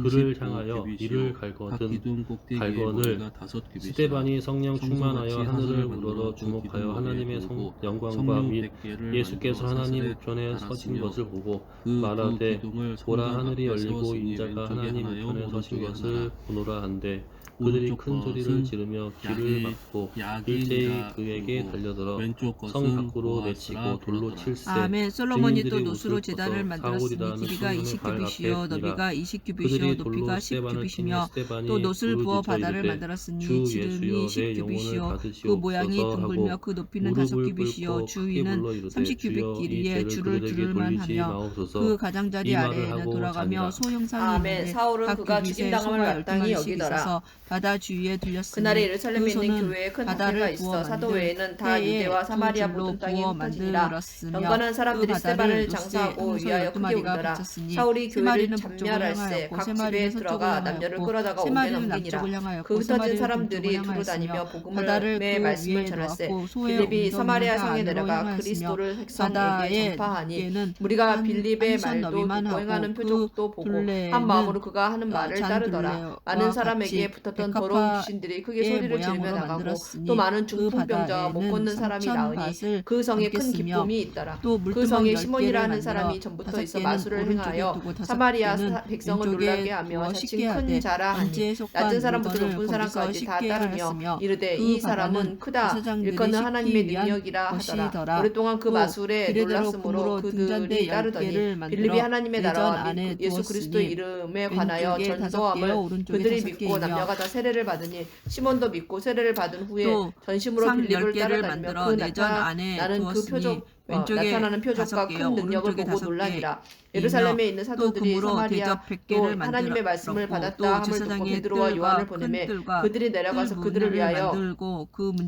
그를 향하여 이를 갈거늘 스데반이 성령 충만하여 하늘을 우러러 주목하여 하나님의 영광과 및 예수께서 하나님 우편에 서신 것을 보고 말하되 보라 하늘이 열리고 인자가 하나님 우편에 서신 것을 보노라 한데 그들이 큰 소리를 지르며 귀를 막고 일제히 그에게 달려들어 성 밖으로 내치고 돌로 칠세. 아멘. 솔로몬이 또 노수로 제단을 만들었으니 길이가 20규빗이요 너비가 20규빗이요 높이가 10규빗이며 또 노술 부어 바다를 만들었으니 지름이 10규빗이요 그 모양이 둥글며 그 높이는 5규빗이요 주위는 30규빗 길이에 줄을 두를만 하며 그 가장자리 아래에는 돌아가며 소형상이 있는데 각 규빗에 소가 12마리씩 있어서 바다 주위에 들렸으니 그날에 예루살렘에 있는 교회에 큰 학회가 있어 사도 외에는 다 유대와 사마리아 모든 땅에 흩어지니라. 경건한 사람들이 스데반을 장사하고 위하여 크게 울더라. 사울이 교회를 참멸할세 각 집에 들어가 남녀를 끌어다가 옥에 넘기니라. 그 흩어진 사람들이 두루 다니며 복음을 매 말씀을 전할세. 빌립이 사마리아 성에 내려가 그리스도를 백성에게 전파하니 무리가 빌립의 말도 듣고 행하는 표적도 보고 한 마음으로 그가 하는 말을 따르더라. 많은 사람에게 붙었던 더러운 귀신들이 크게 소리를 지르며 나가고 또 많은 중풍병자와 못 걷는 사람이 나으니 그 성에 큰 기쁨이 있더라. 그 성에 시몬이라 하는 사람이 전부터 있어 마술을 행하여 사마리아 백성을 놀라게 하며 자칭 큰 자라 하니 낮은 사람부터 높은 사람까지 다 따르며 이르되 이 사람은 크다 일컫는 하나님의 능력이라 하더라. 오랫동안 그 마술에 놀랐으므로 그들이 따르더니 빌립이 하나님의 나라와 예수 그리스도의 이름에 관하여 전도함을 그들이 믿고 남녀가 다 세례를 받으니 시몬도 믿고 세례를 받은 후에 전심으로 빌립을 따라다니며 그 나타나는 그 표적 나타나는 표적과 큰 능력을 보고 놀라니라. 예루살렘에 있는 사도들이 사마리아 또 하나님의 말씀을 받았다 함을 듣고 베드로와 요한을 보내매 그들이 내려가서 그들을 위하여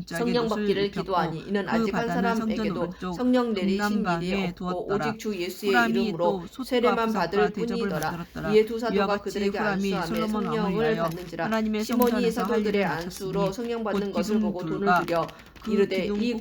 성령 받기를 기도하니 이는 아직 한 사람에게도 성령 내리신 일이 없고 오직 주 예수의 이름으로 세례만 받을 뿐이더라. 이에 두 사도가 그들에게 안수하며 성령을 받는지라. 시몬이 사도들의 안수로 성령 받는 것을 보고 돈을 들여 이르되 이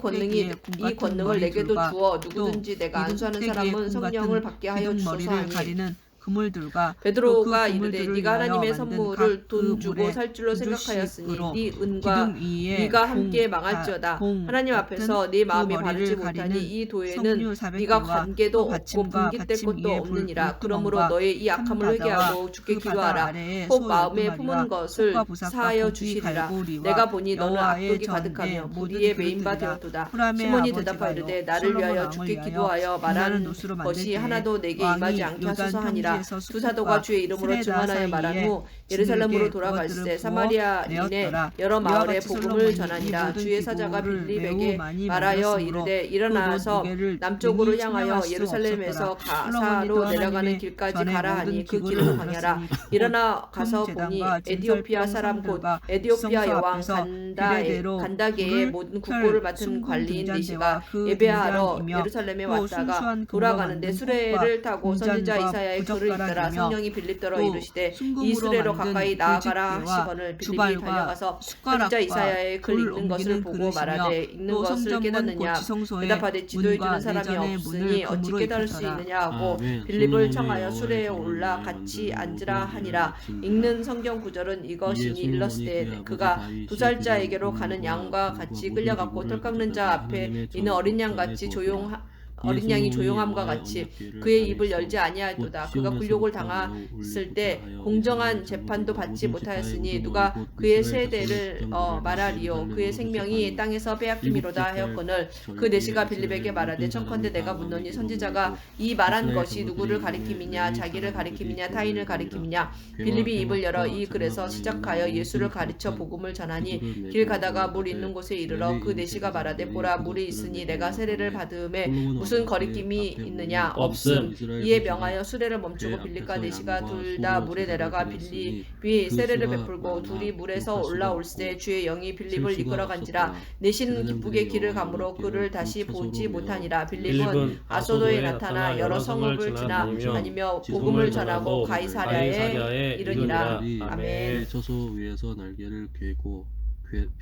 권능을 내게도 주어 누구든지 내가 안수하는 사람은 성령을 받게 하여 주소서 하니 그물들과 베드로가 또 그 이르되 그물들을 네가 하나님의 위하여 선물을 만든 돈 각 주고 그물에 살 줄로 두 생각하였으니 줄씩으로 네 은과 기둥 위에 네가 함께 공, 망할지어다. 공 하나님 같은 앞에서 네 그 마음이 머리를 바르지 못하니 가리는 이 도에는 석류 네가 400개와 관계도 또 없고 받침과 분깃될 받침 것도 위에 없느니라. 그러므로 물두멍과 너의 이 큰 악함을 바다와 회개하고 주께 그 바다 기도하라. 아래에 혹 소 마음에 12마리와 품은 솥과 것을 부삭과 사하여 고기 주시리라. 갈고리와 내가 보니 너는 여호와의 악독이 전에 가득하며 모든 불의의 메인 바 그릇들이라. 되었도다. 후람의 시몬이 아버지가 대답하이르되 나를 솔로몬 위하여 왕을 주께 위하여 기도하여 빛나는 말한 노수로 만들 것이 때에 하나도 내게 임하지 왕이 않게 요단 하소서 하니라. 평지에서 두 사도가 수국과 주의 이름으로 스레다 증언하여 말한 사이에 후 예루살렘으로 진흙에 돌아갈새 그것들을 부어 사마리아인의 내었더라. 여러 이와 마을에 같이 복음을 솔로몬이 이 전하니라. 모든 주의 사자가 기구를 매우 빌립에게 많이 말하여 만들었으므로 이르되 그 일어나서 무게를 남쪽으로 능히 향하여 측량할 수 예루살렘에서 없었더라. 가사로 솔로몬이 또 내려가는 하나님의 길까지 전에 가라 모든 하니 그 기구를 길을 광야라. 만들었으니 일어나 큰 가서 보니 제단과 에디오피아 진설병 사람 곧 상들과 에디오피아 성소 여왕 앞에서 비례대로 간다게의 불을 모든 펼 국보를 맡은 순금 관리인 등잔대와 니시가 그 예배하러 등잔이며 예루살렘에 또 왔다가 순수한 금으로 돌아가는데 만든 수레를 꽃과 타고 선지자 등잔과 이사야의 글을 잇더라. 부젓가락이며 성령이 빌립더러 또 이르시되 이 순금으로 수레로 만든 가까이 나아가라 불집게와 하시거늘 빌립이 주발과 달려가서 선지자 숟가락과 이사야의 글 불 읽는 것을 옮기는 보고 그릇이며 말하되 읽는 또 것을 성전문 곧 깨닫느냐. 지성소의 대답하되 지도해 주는 문과 사람이 내전의 없으니 문을 어찌 금으로 깨달을 수 입혔더라. 있느냐 하고 아멘. 빌립을 솔로몬이 청하여 여호와의 수레에 전을 올라 위하여 같이 만든 앉으라 모든 하니라. 일을 마친지라. 읽는 성경 구절은 이것이니 이에 일렀으되 솔로몬이 그의 그가 아버지 도살자에게로 다윗이 가는 그들과 양과 불과 같이 모든 끌려갔고 기구를 털 깎는 자 가져다가 앞에 하나님의 이는 전 어린 법당에 양같이 두었더라. 어린 양이 이에 조용함과 솔로몬이 같이 언약궤를 그의 입을 다니서 열지 아니하였도다. 곧 그가 굴욕을 시온에서부터 당했을 내어 때 올리고자 하여 공정한 이스라엘 재판도 장로들과 받지 모든 못하였으니 지파의 누가 모든 곧 그의 이스라엘 세대를 자손의 말하리요. 백성들을 그의 예루살렘으로 생명이 쫓아가니 땅에서 빼앗김이로다 일곱째 달 하였거늘 그 절기에 내시가 이스라엘 빌립에게 말하되 모든 청컨대 사람이 내가 다 묻노니 왕에게로 선지자가 모이고 이 말한 이스라엘 것이 장로들이 누구를 이름에 가리킴이냐 레위 자기를 사람들이 가리킴이냐 죄를 타인을 물으리라. 가리킴이냐. 괴와 빌립이 입을 열어 해막과 이 글에서 장막안에 시작하여 있는 예수를 모든 가르쳐 거룩한 복음을 전하니 기구를 길 메고 가다가 물 올라가되 있는 곳에 이르러 그 레위인 내시가 말하되 제사장들이 보라 물이 그것들을 있으니 메고 내가 세례를 올라가매 받음에 솔로몬 무슨 왕의 거리낌이 앞에 있느냐 모든 없음. 이스라엘 이에 군사가 명하여 수레를 궤 멈추고 빌립과 앞에서 내시가 양과 둘 다 소로 물에 제사를 내려가 드렸으니 빌립이 그 세례를 수가 베풀고 많아 둘이 물에서 기록할 수가 올라올세 없고 주의 영이 셀 빌립을 수가 이끌어간지라. 없었더라. 내시는 기쁘게 제사장들이 길을 여호와의 가므로 그를 언약궤를 다시 두 보지 처소로 못하니라. 메어 빌립은 아소도에 나타나 여러 성읍을 지나다니며 복음을 전하고 가이사랴에 이르니라. 아멘. 처소 위에서 날개를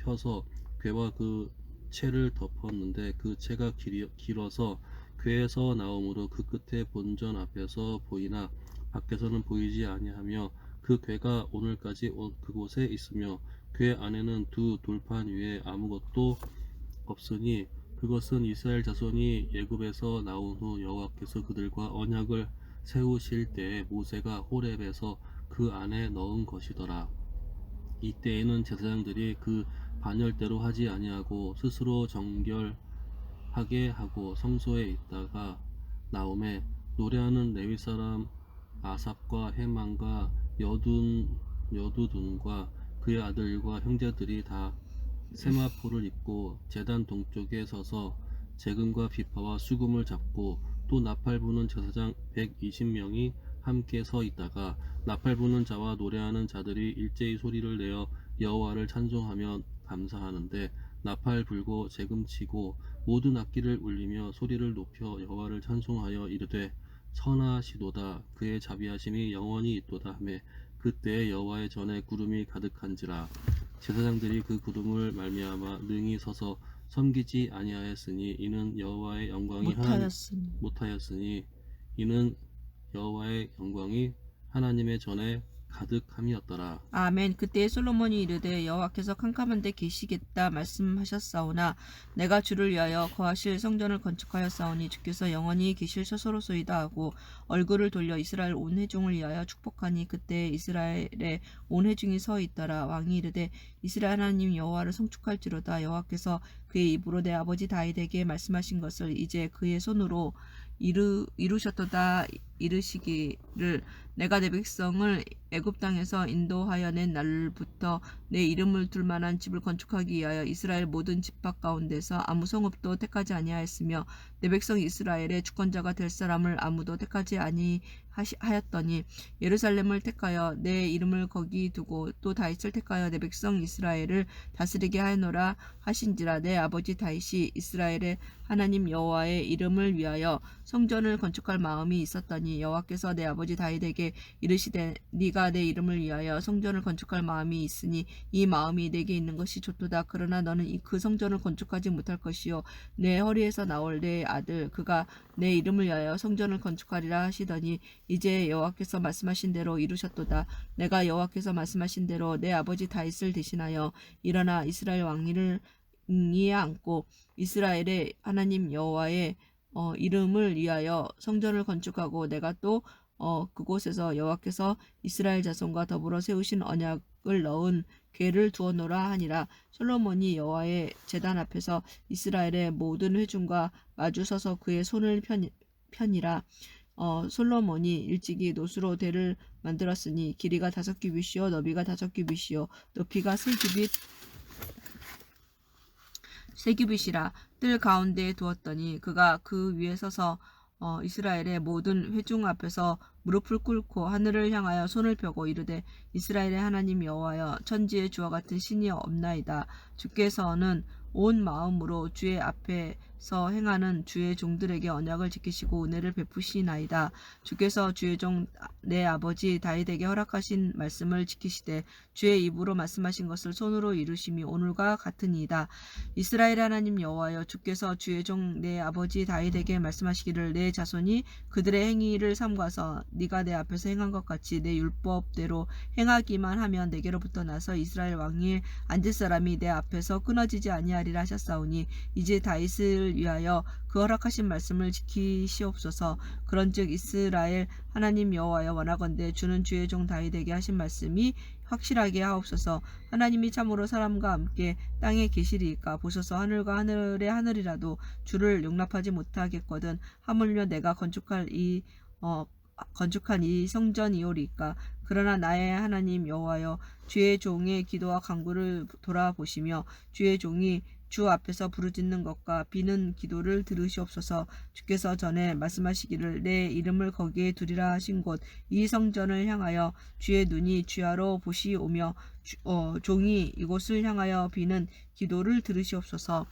펴서 궤와 그 채를 덮었는데 그 채가 길어서 궤에서 나오므로 그 끝에 본전 앞에서 보이나 밖에서는 보이지 아니하며 그 궤가 오늘까지 그곳에 있으며 궤 안에는 두 돌판 위에 아무것도 없으니 그것은 이스라엘 자손이 애굽에서 나온 후 여호와께서 그들과 언약을 세우실 때에 모세가 호렙에서 그 안에 넣은 것이더라. 이때에는 제사장들이 그 반열대로 하지 아니하고 스스로 정결하게 하고 성소에 있다가 나오매 노래하는 레위 사람 아삽과 헤만과 여두둔과 그의 아들과 형제들이 다 세마포를 입고 제단 동쪽에 서서 재금과 비파와 수금을 잡고 또 나팔 부는 제사장 120명이 함께 서 있다가 나팔 부는 자와 노래하는 자들이 일제히 소리를 내어 여호와를 찬송하며 감사하는데 나팔 불고 재금 치고 모든 악기를 울리며 소리를 높여 여호와를 찬송하여 이르되 선하시도다 그의 자비하심이 영원히 있도다 하매 그때에 여호와의 전에 구름이 가득한지라. 제사장들이 그 구름을 말미암아 능히 서서 섬기지 아니하였으니 이는 여호와의 영광이 못하였으니 이는 여호와의 영광이 하나님의 전에 가득함이었더라. 아멘. 그때 솔로몬이 이르되 여호와께서 캄캄한 데 계시겠다 말씀하셨사오나 내가 주를 위하여 거하실 성전을 건축하였사오니 주께서 영원히 계실 처소로소이다 하고 얼굴을 돌려 이스라엘 온 회중을 위하여 축복하니 그때 이스라엘의 온 회중이 서 있더라. 왕이 이르되 이스라엘 하나님 여호와를 송축할지로다. 여호와께서 그의 입으로 내 아버지 다윗에게 말씀하신 것을 이제 그의 손으로 이루셨도다 이르시기를 내가 내 백성을 애굽 땅에서 인도하여 낸 날부터 내 이름을 둘 만한 집을 건축하기 위하여 이스라엘 모든 지파 가운데서 아무 성읍도 택하지 아니하였으며 내 백성 이스라엘의 주권자가 될 사람을 아무도 택하지 아니하였더니 예루살렘을 택하여 내 이름을 거기 두고 또 다윗을 택하여 내 백성 이스라엘을 다스리게 하노라 하신지라. 내 아버지 다윗이 이스라엘의 하나님 여호와의 이름을 위하여 성전을 건축할 마음이 있었더니 여호와께서 내 아버지 다윗에게 이르시되 네가 내 이름을 위하여 성전을 건축할 마음이 있으니 이 마음이 내게 있는 것이 좋도다. 그러나 너는 그 성전을 건축하지 못할 것이요 내 허리에서 나올 내 아들 그가 내 이름을 위하여 성전을 건축하리라 하시더니 이제 여호와께서 말씀하신 대로 이루셨도다. 내가 여호와께서 말씀하신 대로 내 아버지 다윗을 대신하여 일어나 이스라엘 왕위를 위에 앉고 이스라엘의 하나님 여호와의 이름을 위하여 성전을 건축하고 내가 또 그곳에서 여호와께서 이스라엘 자손과 더불어 세우신 언약을 넣은 궤를 두어놓으라 하니라. 솔로몬이 여호와의 제단 앞에서 이스라엘의 모든 회중과 마주서서 그의 손을 펴니라. 솔로몬이 일찍이 노수로 대를 만들었으니 길이가 5규빗이요 너비가 5규빗이요 높이가 3규빗이라. 뜰 가운데에 두었더니 그가 그 위에 서서 이스라엘의 모든 회중 앞에서 무릎을 꿇고 하늘을 향하여 손을 펴고 이르되 이스라엘의 하나님 여호와여 천지의 주와 같은 신이 없나이다. 주께서는 온 마음으로 주의 앞에서 행하는 주의 종들에게 언약을 지키시고 은혜를 베푸시나이다. 주께서 주의 종 내 아버지 다윗에게 허락하신 말씀을 지키시되 주의 입으로 말씀하신 것을 손으로 이루심이 오늘과 같으니이다. 이스라엘 하나님 여호와여 주께서 주의 종 내 아버지 다윗에게 말씀하시기를 내 자손이 그들의 행위를 삼가서 네가 내 앞에서 행한 것 같이 내 율법대로 행하기만 하면 내게로부터 나서 이스라엘 왕위에 앉을 사람이 내 앞에서 끊어지지 아니하리라 하셨사오니 이제 다윗을 위하여 그 허락하신 말씀을 지키시옵소서. 그런즉 이스라엘 하나님 여호와여 원하건대 주는 주의 종 다윗에게 하신 말씀이 확실하게 하옵소서. 하나님이 참으로 사람과 함께 땅에 계시리이까. 보소서 하늘과 하늘의 하늘이라도 주를 용납하지 못하겠거든. 하물며 내가 건축한 이 성전이오리이까. 그러나 나의 하나님 여호와여 주의 종의 기도와 간구를 돌아보시며 주의 종이 주 앞에서 부르짖는 것과 비는 기도를 들으시옵소서. 주께서 전에 말씀하시기를 내 이름을 거기에 두리라 하신 곳 이 성전을 향하여 주의 눈이 주야로 보시오며 종이 이곳을 향하여 비는 기도를 들으시옵소서.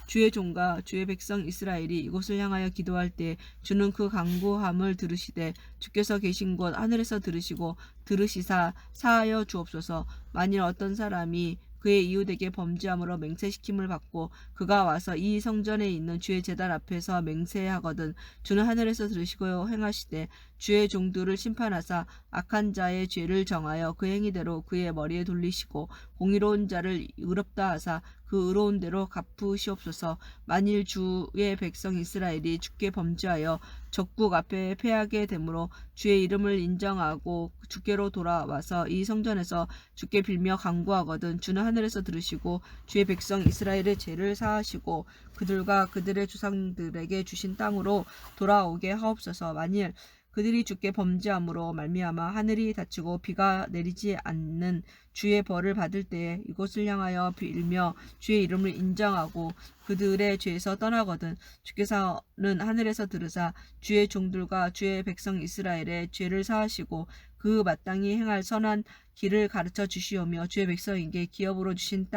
주의 종과 주의 백성 이스라엘이 이곳을 향하여 기도할 때 주는 그 간구함을 들으시되 주께서 계신 곳 하늘에서 들으시고 들으시사 사하여 주옵소서. 만일 어떤 사람이 그의 이웃에게 범죄함으로 맹세시킴을 받고 그가 와서 이 성전에 있는 주의 제단 앞에서 맹세하거든 주는 하늘에서 들으시고 행하시되 주의 종들을 심판하사 악한 자의 죄를 정하여 그 행위대로 그의 머리에 돌리시고 공의로운 자를 의롭다 하사 그 의로운 대로 갚으시옵소서. 만일 주의 백성 이스라엘이 주께 범죄하여 적국 앞에 패하게 되므로 주의 이름을 인정하고 주께로 돌아와서 이 성전에서 주께 빌며 간구하거든 주는 하늘에서 들으시고 주의 백성 이스라엘의 죄를 사하시고 그들과 그들의 조상들에게 주신 땅으로 돌아오게 하옵소서. 만일 그들이 주께 범죄함으로 말미암아 하늘이 닫히고 비가 내리지 않는 주의 벌을 받을 때에 이곳을 향하여 빌며 주의 이름을 인정하고 그들의 죄에서 떠나거든 주께서는 하늘에서 들으사 주의 종들과 주의 백성 이스라엘의 죄를 사하시고 그 마땅히 행할 선한 길을 가르쳐 주시오며 주의 백성에게 기업으로 주신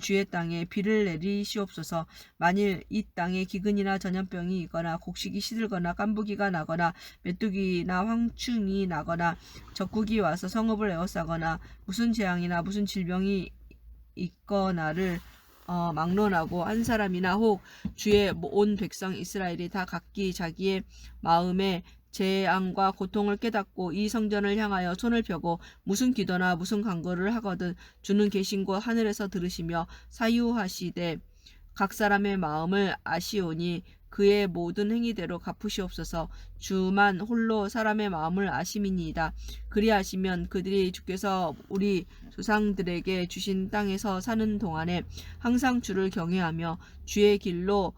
주의 땅에 비를 내리시옵소서. 만일 이 땅에 기근이나 전염병이 있거나 곡식이 시들거나 깐부기가 나거나 메뚜기나 황충이 나거나 적국이 와서 성읍을 에워싸거나 무슨 재앙이나 무슨 질병이 있거나를 막론하고 한 사람이나 혹 주의 온 백성 이스라엘이 다 각기 자기의 마음에 재앙과 고통을 깨닫고 이 성전을 향하여 손을 펴고 무슨 기도나 무슨 간구를 하거든 주는 계신 곳 하늘에서 들으시며 사유하시되 각 사람의 마음을 아시오니 그의 모든 행위대로 갚으시옵소서. 주만 홀로 사람의 마음을 아심이니이다. 그리하시면 그들이 주께서 우리 조상들에게 주신 땅에서 사는 동안에 항상 주를 경외하며 주의 길로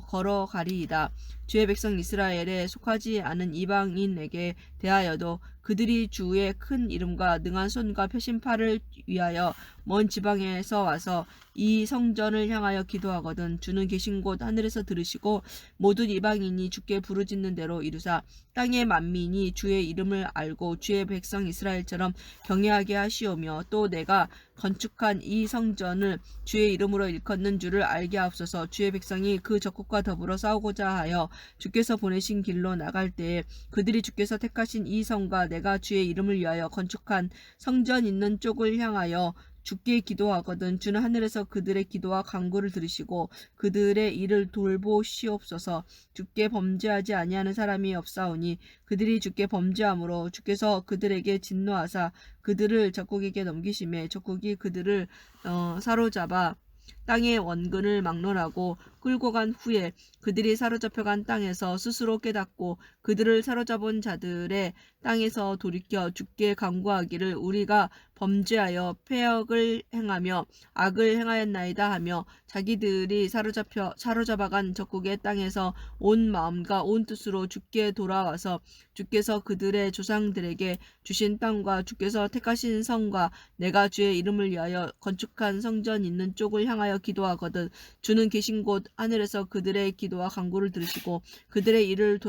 걸어가리이다. 주의 백성 이스라엘에 속하지 않은 이방인에게 대하여도 그들이 주의 큰 이름과 능한 손과 표심팔을 위하여 먼 지방에서 와서 이 성전을 향하여 기도하거든 주는 계신 곳 하늘에서 들으시고 모든 이방인이 주께 부르짖는 대로 이루사 땅의 만민이 주의 이름을 알고 주의 백성 이스라엘처럼 경외하게 하시오며 또 내가 건축한 이 성전을 주의 이름으로 일컫는 줄을 알게 하옵소서. 주의 백성이 그 적국과 더불어 싸우고자 하여 주께서 보내신 길로 나갈 때에 그들이 주께서 택하신 이 성과 내가 주의 이름을 위하여 건축한 성전 있는 쪽을 향하여 주께 기도하거든 주는 하늘에서 그들의 기도와 간구를 들으시고 그들의 일을 돌보시옵소서. 주께 범죄하지 아니하는 사람이 없사오니 그들이 주께 범죄함으로 주께서 그들에게 진노하사 그들을 적국에게 넘기심에 적국이 그들을 사로잡아 땅의 원근을 막론하고 끌고 간 후에 그들이 사로잡혀간 땅에서 스스로 깨닫고 그들을 사로잡은 자들의 땅에서 돌이켜 주께 간구하기를 우리가 범죄하여 패역을 행하며 악을 행하였나이다 하며 자기들이 사로잡아간 적국의 땅에서 온 마음과 온 뜻으로 주께 돌아와서 주께서 그들의 조상들에게 주신 땅과 주께서 택하신 성과 내가 주의 이름을 위하여 건축한 성전 있는 쪽을 향하여 기도하거든 주는 계신 곳 하늘에서 그들의 기도와 간구를 들으시고 그들의 일을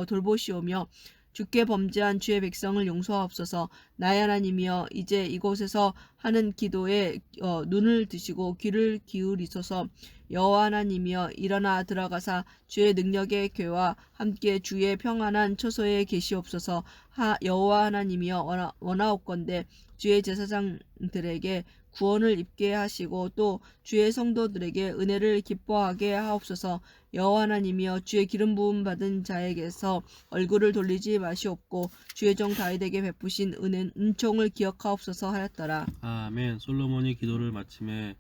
돌보시오며 주께 범죄한 주의 백성을 용서하옵소서. 나의 하나님이여 이제 이곳에서 하는 기도에 눈을 드시고 귀를 기울이소서. 여호와 하나님이여 일어나 들어가사 주의 능력의 궤와 함께 주의 평안한 처소에 계시옵소서. 여호와 하나님이여 원하옵건대 주의 제사장들에게 구원을 입게 하시고 또 주의 성도들에게 은혜를 기뻐하게 하옵소서. 여호와 하나님이여 주의 기름 부음 받은 자에게서 얼굴을 돌리지 마시옵고 주의 종 다윗에게 베푸신 은총을 기억하옵소서 하였더라. 아멘. 솔로몬이 기도를 마침에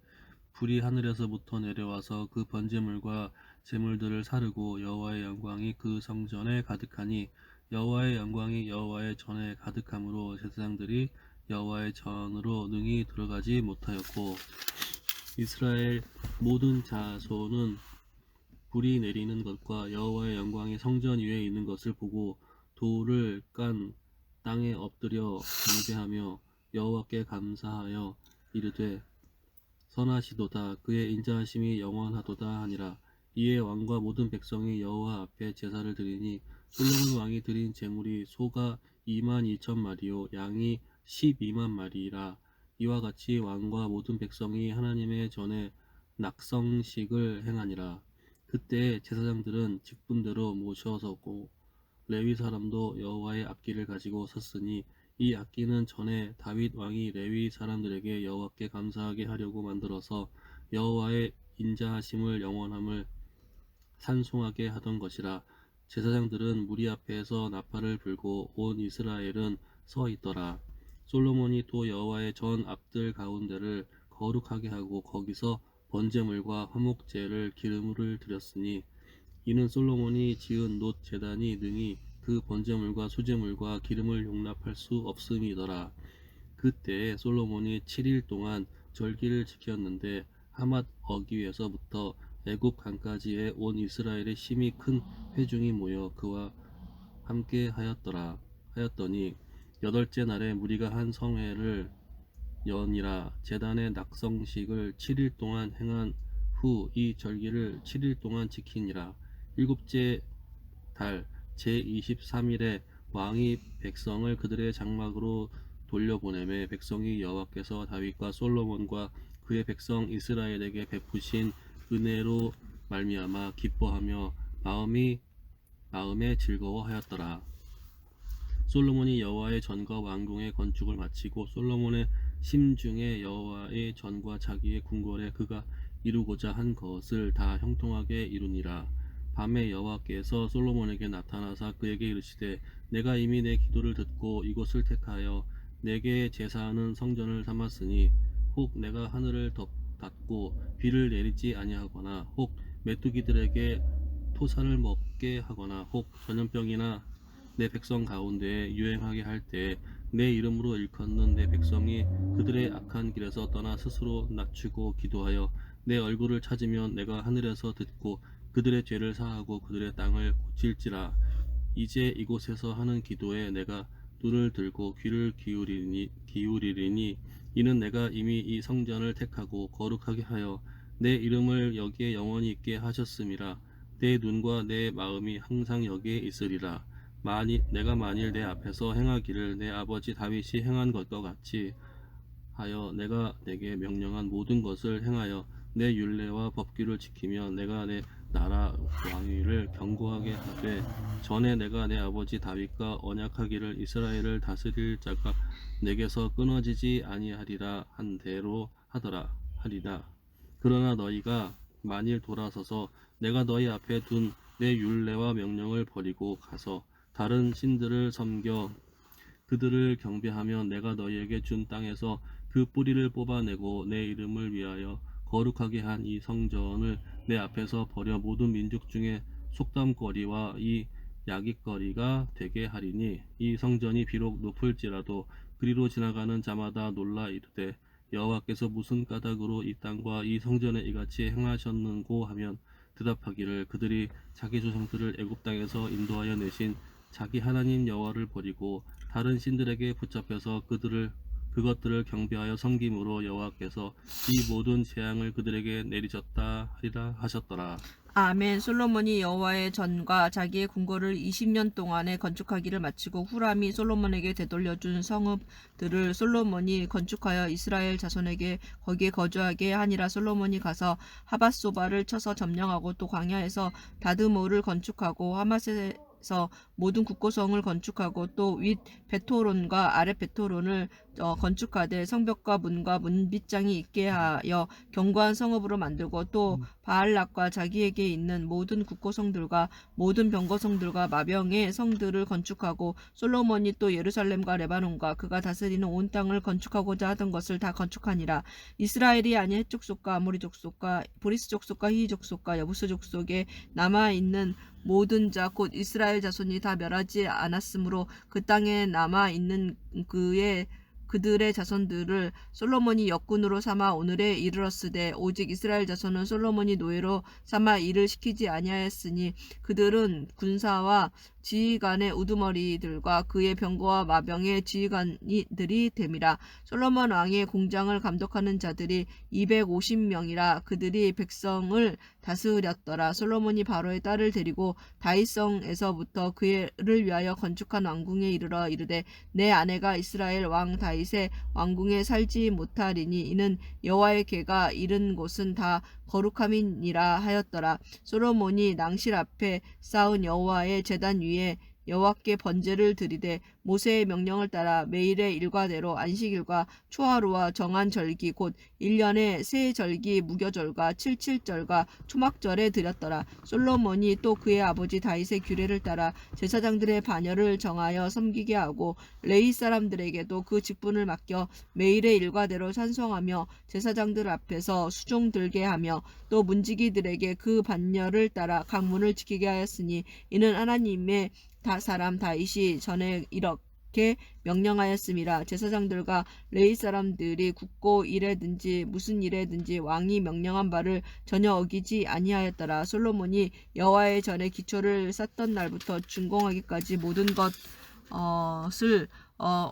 불이 하늘에서부터 내려와서 그 번제물과 제물들을 사르고 여호와의 영광이 그 성전에 가득하니 여호와의 영광이 여호와의 전에 가득함으로 제사장들이 여호와의 전으로 능히 들어가지 못하였고 이스라엘 모든 자손은 불이 내리는 것과 여호와의 영광이 성전 위에 있는 것을 보고 돌을 깐 땅에 엎드려 경배하며 여호와께 감사하여 이르되 선하시도다 그의 인자하심이 영원하도다 하니라. 이에 왕과 모든 백성이 여호와 앞에 제사를 드리니 솔로몬 왕이 드린 제물이 소가 22,000마리요 양이 12만 마리라. 이와 같이 왕과 모든 백성이 하나님의 전에 낙성식을 행하니라. 그때 제사장들은 직분대로 모셔서고 레위 사람도 여호와의 악기를 가지고 섰으니 이 악기는 전에 다윗 왕이 레위 사람들에게 여호와께 감사하게 하려고 만들어서 여호와의 인자하심을 영원함을 찬송하게 하던 것이라. 제사장들은 무리 앞에서 나팔을 불고 온 이스라엘은 서 있더라. 솔로몬이 또 여호와의 전 앞들 가운데를 거룩하게 하고 거기서 번제물과 화목제를 기름을 드렸으니 이는 솔로몬이 지은 놋 제단이 능히 그 번제물과 수제물과 기름을 용납할 수 없음이더라. 그때에 솔로몬이 7일 동안 절기를 지켰는데 하맛 어귀에서부터 애굽 강까지의 온 이스라엘의 심히 큰 회중이 모여 그와 함께 하였더니 8째 날에 무리가 한 성회를 연이라. 제단의 낙성식을 7일 동안 행한 후 이 절기를 7일 동안 지키니라. 7째 달 제23일에 왕이 백성을 그들의 장막으로 돌려보내매 백성이 여호와께서 다윗과 솔로몬과 그의 백성 이스라엘에게 베푸신 은혜로 말미암아 기뻐하며 마음에 즐거워하였더라. 솔로몬이 여호와의 전과 왕궁의 건축을 마치고 솔로몬의 심중에 여호와의 전과 자기의 궁궐에 그가 이루고자 한 것을 다 형통하게 이루니라. 밤에 여호와께서 솔로몬에게 나타나사 그에게 이르시되 내가 이미 내 기도를 듣고 이곳을 택하여 내게 제사하는 성전을 삼았으니 혹 내가 하늘을 닫고 비를 내리지 아니하거나 혹 메뚜기들에게 토사를 먹게 하거나 혹 전염병이나 내 백성 가운데에 유행하게 할 때 내 이름으로 일컫는 내 백성이 그들의 악한 길에서 떠나 스스로 낮추고 기도하여 내 얼굴을 찾으면 내가 하늘에서 듣고 그들의 죄를 사하고 그들의 땅을 고칠지라. 이제 이곳에서 하는 기도에 내가 눈을 들고 귀를 기울이리니 이는 내가 이미 이 성전을 택하고 거룩하게 하여 내 이름을 여기에 영원히 있게 하셨음이라. 내 눈과 내 마음이 항상 여기에 있으리라. 내가 만일 내 앞에서 행하기를 내 아버지 다윗이 행한 것과 같이 하여 내가 내게 명령한 모든 것을 행하여 내 율례와 법규를 지키며 내가 내 나라 왕위를 견고하게 하되 전에 내가 내 아버지 다윗과 언약하기를 이스라엘을 다스릴 자가 내게서 끊어지지 아니하리라 한 대로 하리라. 그러나 너희가 만일 돌아서서 내가 너희 앞에 둔 내 율례와 명령을 버리고 가서 다른 신들을 섬겨 그들을 경배하며 내가 너희에게 준 땅에서 그 뿌리를 뽑아내고 내 이름을 위하여 거룩하게 한 이 성전을 내 앞에서 버려 모든 민족 중에 속담거리와 이 야깃거리가 되게 하리니 이 성전이 비록 높을지라도 그리로 지나가는 자마다 놀라 이르되 여호와께서 무슨 까닭으로 이 땅과 이 성전에 이같이 행하셨는고 하면 대답하기를 그들이 자기 조상들을 애굽 땅에서 인도하여 내신 자기 하나님 여호와를 버리고 다른 신들에게 붙잡혀서 그것들을 경배하여 섬김으로 여호와께서 이 모든 재앙을 그들에게 내리셨다 하리라 하셨더라. 아멘. 솔로몬이 여호와의 전과 자기의 궁궐을 20년 동안에 건축하기를 마치고 후람이 솔로몬에게 되돌려준 성읍들을 솔로몬이 건축하여 이스라엘 자손에게 거기에 거주하게 하니라. 솔로몬이 가서 하밧소바를 쳐서 점령하고 또 광야에서 다드모를 건축하고 하맛에서 모든 국고성을 건축하고 또 윗 베토론과 아랫 베토론을 건축하되 성벽과 문과 문빗장이 있게 하여 견고한 성읍으로 만들고 또 바알락과 자기에게 있는 모든 국고성들과 모든 병거성들과 마병의 성들을 건축하고 솔로몬이 또 예루살렘과 레바논과 그가 다스리는 온 땅을 건축하고자 하던 것을 다 건축하니라. 이스라엘이 아닌 헷 족속과 아모리 족속과 브리스 족속과 히위 족속과 여부스 족속에 남아있는 모든 자 곧 이스라엘 자손이 다 멸하지 않았으므로 그 땅에 남아있는 그들의 자손들을 솔로몬이 역군으로 삼아 오늘에 이르렀으되 오직 이스라엘 자손은 솔로몬이 노예로 삼아 일을 시키지 아니하였으니 그들은 군사와 지휘관의 우두머리들과 그의 병거와 마병의 지휘관들이 됨이라. 솔로몬 왕의 공장을 감독하는 자들이 250명이라. 그들이 백성을 다스렸더라. 솔로몬이 바로의 딸을 데리고 다윗성에서부터 그를 위하여 건축한 왕궁에 이르러 이르되 내 아내가 이스라엘 왕 다윗의 왕궁에 살지 못하리니 이는 여호와의 궤가 이른 곳은 다 거룩함이니라 하였더라. 솔로몬이 낭실 앞에 쌓은 여호와의 제단 위에 여호와께 번제를 드리되 모세의 명령을 따라 매일의 일과대로 안식일과 초하루와 정한 절기 곧 1년의 새 절기 무교절과 칠칠절과 초막절에 드렸더라. 솔로몬이 또 그의 아버지 다윗의 규례를 따라 제사장들의 반열을 정하여 섬기게 하고 레위 사람들에게도 그 직분을 맡겨 매일의 일과대로 찬송하며 제사장들 앞에서 수종 들게 하며 또 문지기들에게 그 반열을 따라 각 문을 지키게 하였으니 이는 하나님의 사람 다윗이 전에 이렇게 명령하였음이라. 제사장들과 레위 사람들이 국고 일에든지 무슨 일에든지 왕이 명령한 바를 전혀 어기지 아니하였더라. 솔로몬이 여호와의 전에 기초를 쌓던 날부터 준공하기까지 모든 것을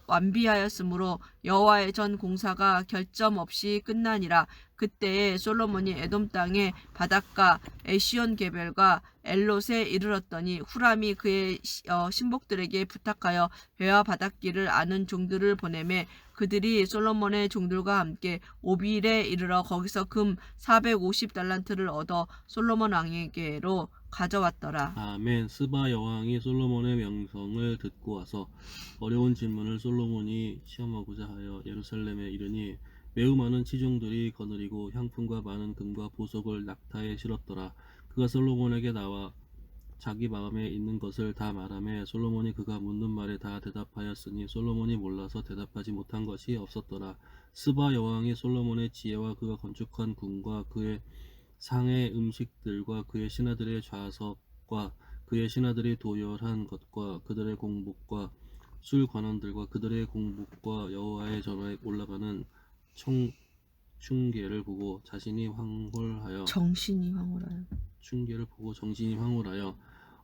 완비하였으므로 여호와의 전 공사가 결점 없이 끝나니라. 그때에 솔로몬이 에돔 땅의 바닷가 에시온 게벨과 엘롯에 이르렀더니 후람이 그의 신복들에게 부탁하여 배와 바닷길을 아는 종들을 보내매 그들이 솔로몬의 종들과 함께 오빌에 이르러 거기서 금 450달란트를 얻어 솔로몬 왕에게로 가져왔더라. 아멘. 스바 여왕이 솔로몬의 명성을 듣고 와서 어려운 질문을 솔로몬이 시험하고자 하여 예루살렘에 이르니 매우 많은 치종들이 거느리고 향품과 많은 금과 보석을 낙타에 실었더라. 그가 솔로몬에게 나와 자기 마음에 있는 것을 다 말하며 솔로몬이 그가 묻는 말에 다 대답하였으니 솔로몬이 몰라서 대답하지 못한 것이 없었더라. 스바 여왕이 솔로몬의 지혜와 그가 건축한 궁과 그의 상의 음식들과 그의 신하들의 좌석과 그의 신하들이 도열한 것과 그들의 공복과 술 관원들과 그들의 공복과 여호와의 전에 올라가는 충계를 보고 자신이 황홀하여 정신이 황홀하여 충계를 보고 정신이 황홀하여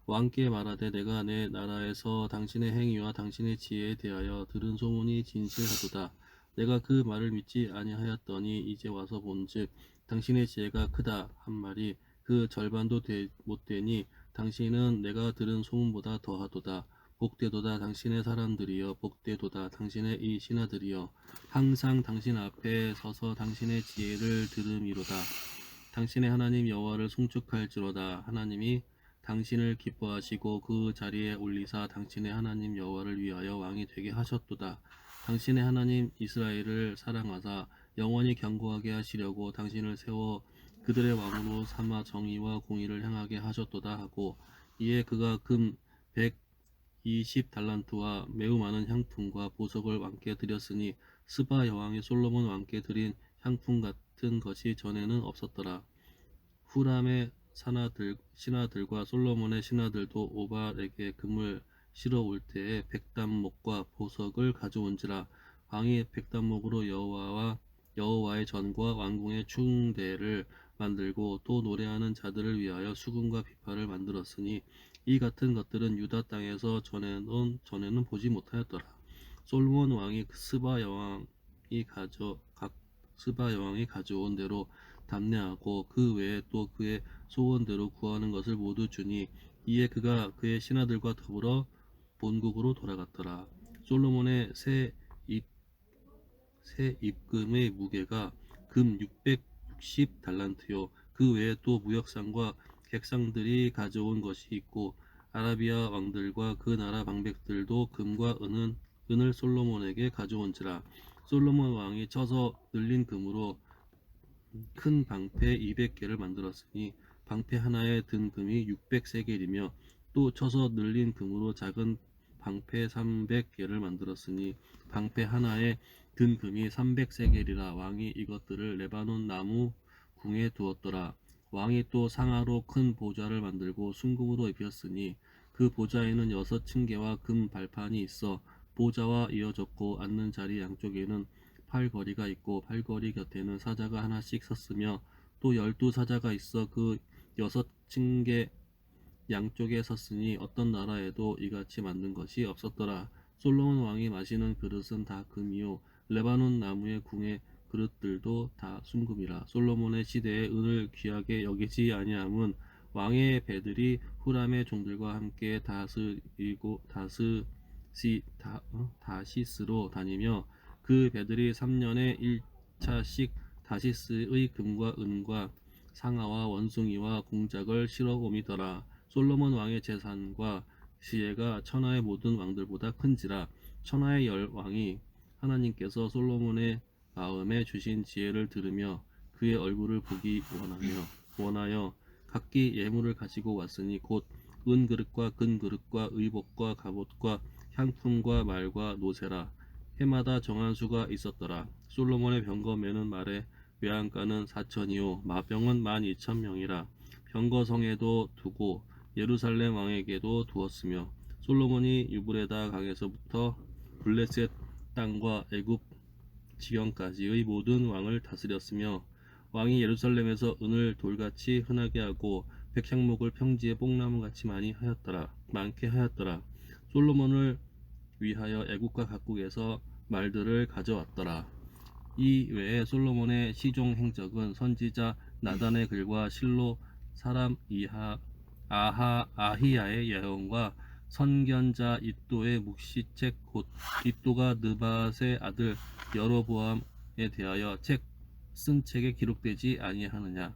왕께 말하되 내가 내 나라에서 당신의 행위와 당신의 지혜에 대하여 들은 소문이 진실하도다. 내가 그 말을 믿지 아니하였더니 이제 와서 본즉 당신의 지혜가 크다 한 말이 그 절반도 못 되니 당신은 내가 들은 소문보다 더하도다. 복되도다 당신의 사람들이여 복되도다 당신의 이 신하들이여 항상 당신 앞에 서서 당신의 지혜를 들음이로다. 당신의 하나님 여호와를 송축할지로다. 하나님이 당신을 기뻐하시고 그 자리에 올리사 당신의 하나님 여호와를 위하여 왕이 되게 하셨도다. 당신의 하나님 이스라엘을 사랑하사 영원히 견고하게 하시려고 당신을 세워 그들의 왕으로 삼아 정의와 공의를 행하게 하셨도다 하고 이에 그가 금 120달란트와 매우 많은 향품과 보석을 왕께 드렸으니 스바 여왕이 솔로몬 왕께 드린 향품 같은 것이 전에는 없었더라. 후람의 신하들과 솔로몬의 신하들도 오발에게 금을 실어 올 때에 백단목과 보석을 가져온지라. 왕이 백단목으로 여호와의 전과 왕궁의 충대를 만들고 또 노래하는 자들을 위하여 수금과 비파를 만들었으니 이 같은 것들은 유다 땅에서 전에는 보지 못하였더라. 솔로몬 왕이 스바 여왕이 가져온 대로 담내하고 그 외에 또 그의 소원대로 구하는 것을 모두 주니 이에 그가 그의 신하들과 더불어 본국으로 돌아갔더라. 솔로몬의 새 입금의 무게가 금 660달란트요 그 외에 또 무역상과 객상들이 가져온 것이 있고 아라비아 왕들과 그 나라 방백들도 금과 은을 솔로몬에게 가져온지라. 솔로몬 왕이 쳐서 늘린 금으로 큰 방패 200개를 만들었으니 방패 하나에 든 금이 600세겔이며 또 쳐서 늘린 금으로 작은 방패 300개를 만들었으니 방패 하나에 든 금이 300세겔이라. 왕이 이것들을 레바논 나무 궁에 두었더라. 왕이 또 상아로 큰 보좌를 만들고 순금으로 입혔으니 그 보좌에는 6층계와 금 발판이 있어 보좌와 이어졌고 앉는 자리 양쪽에는 팔거리가 있고 팔거리 곁에는 사자가 하나씩 섰으며 또 12사자가 있어 그 6층계 양쪽에 섰으니 어떤 나라에도 이같이 만든 것이 없었더라. 솔로몬 왕이 마시는 그릇은 다 금이요 레바논 나무의 궁의 그릇들도 다 순금이라. 솔로몬의 시대에 은을 귀하게 여기지 아니함은 왕의 배들이 후람의 종들과 함께 다시스로 다니며 그 배들이 3년에 1차씩 다시스의 금과 은과 상아와 원숭이와 공작을 실어 옴이더라. 솔로몬 왕의 재산과 지혜가 천하의 모든 왕들보다 큰지라. 천하의 10왕이 하나님께서 솔로몬의 마음에 주신 지혜를 들으며 그의 얼굴을 보기 원하여 각기 예물을 가지고 왔으니 곧 은그릇과 금그릇과 의복과 갑옷과 향품과 말과 노새라. 해마다 정한 수가 있었더라. 솔로몬의 병거 매는 말의 외양간은 4천이요 마병은 12,000명이라. 병거성에도 두고 예루살렘 왕에게도 두었으며 솔로몬이 유브레다 강에서부터 블레셋 땅과 애굽 지경까지의 모든 왕을 다스렸으며 왕이 예루살렘에서 은을 돌같이 흔하게 하고 백향목을 평지에 뽕나무같이 많게 하였더라. 솔로몬을 위하여 애국과 각국에서 말들을 가져왔더라. 이 외에 솔로몬의 시종 행적은 선지자 나단의 글과 실로 사람 아히야의 예언과 선견자 이도의 묵시책 곧 이도가 느밧의 아들 여로보암에 대하여 쓴 책에 기록되지 아니하였느냐.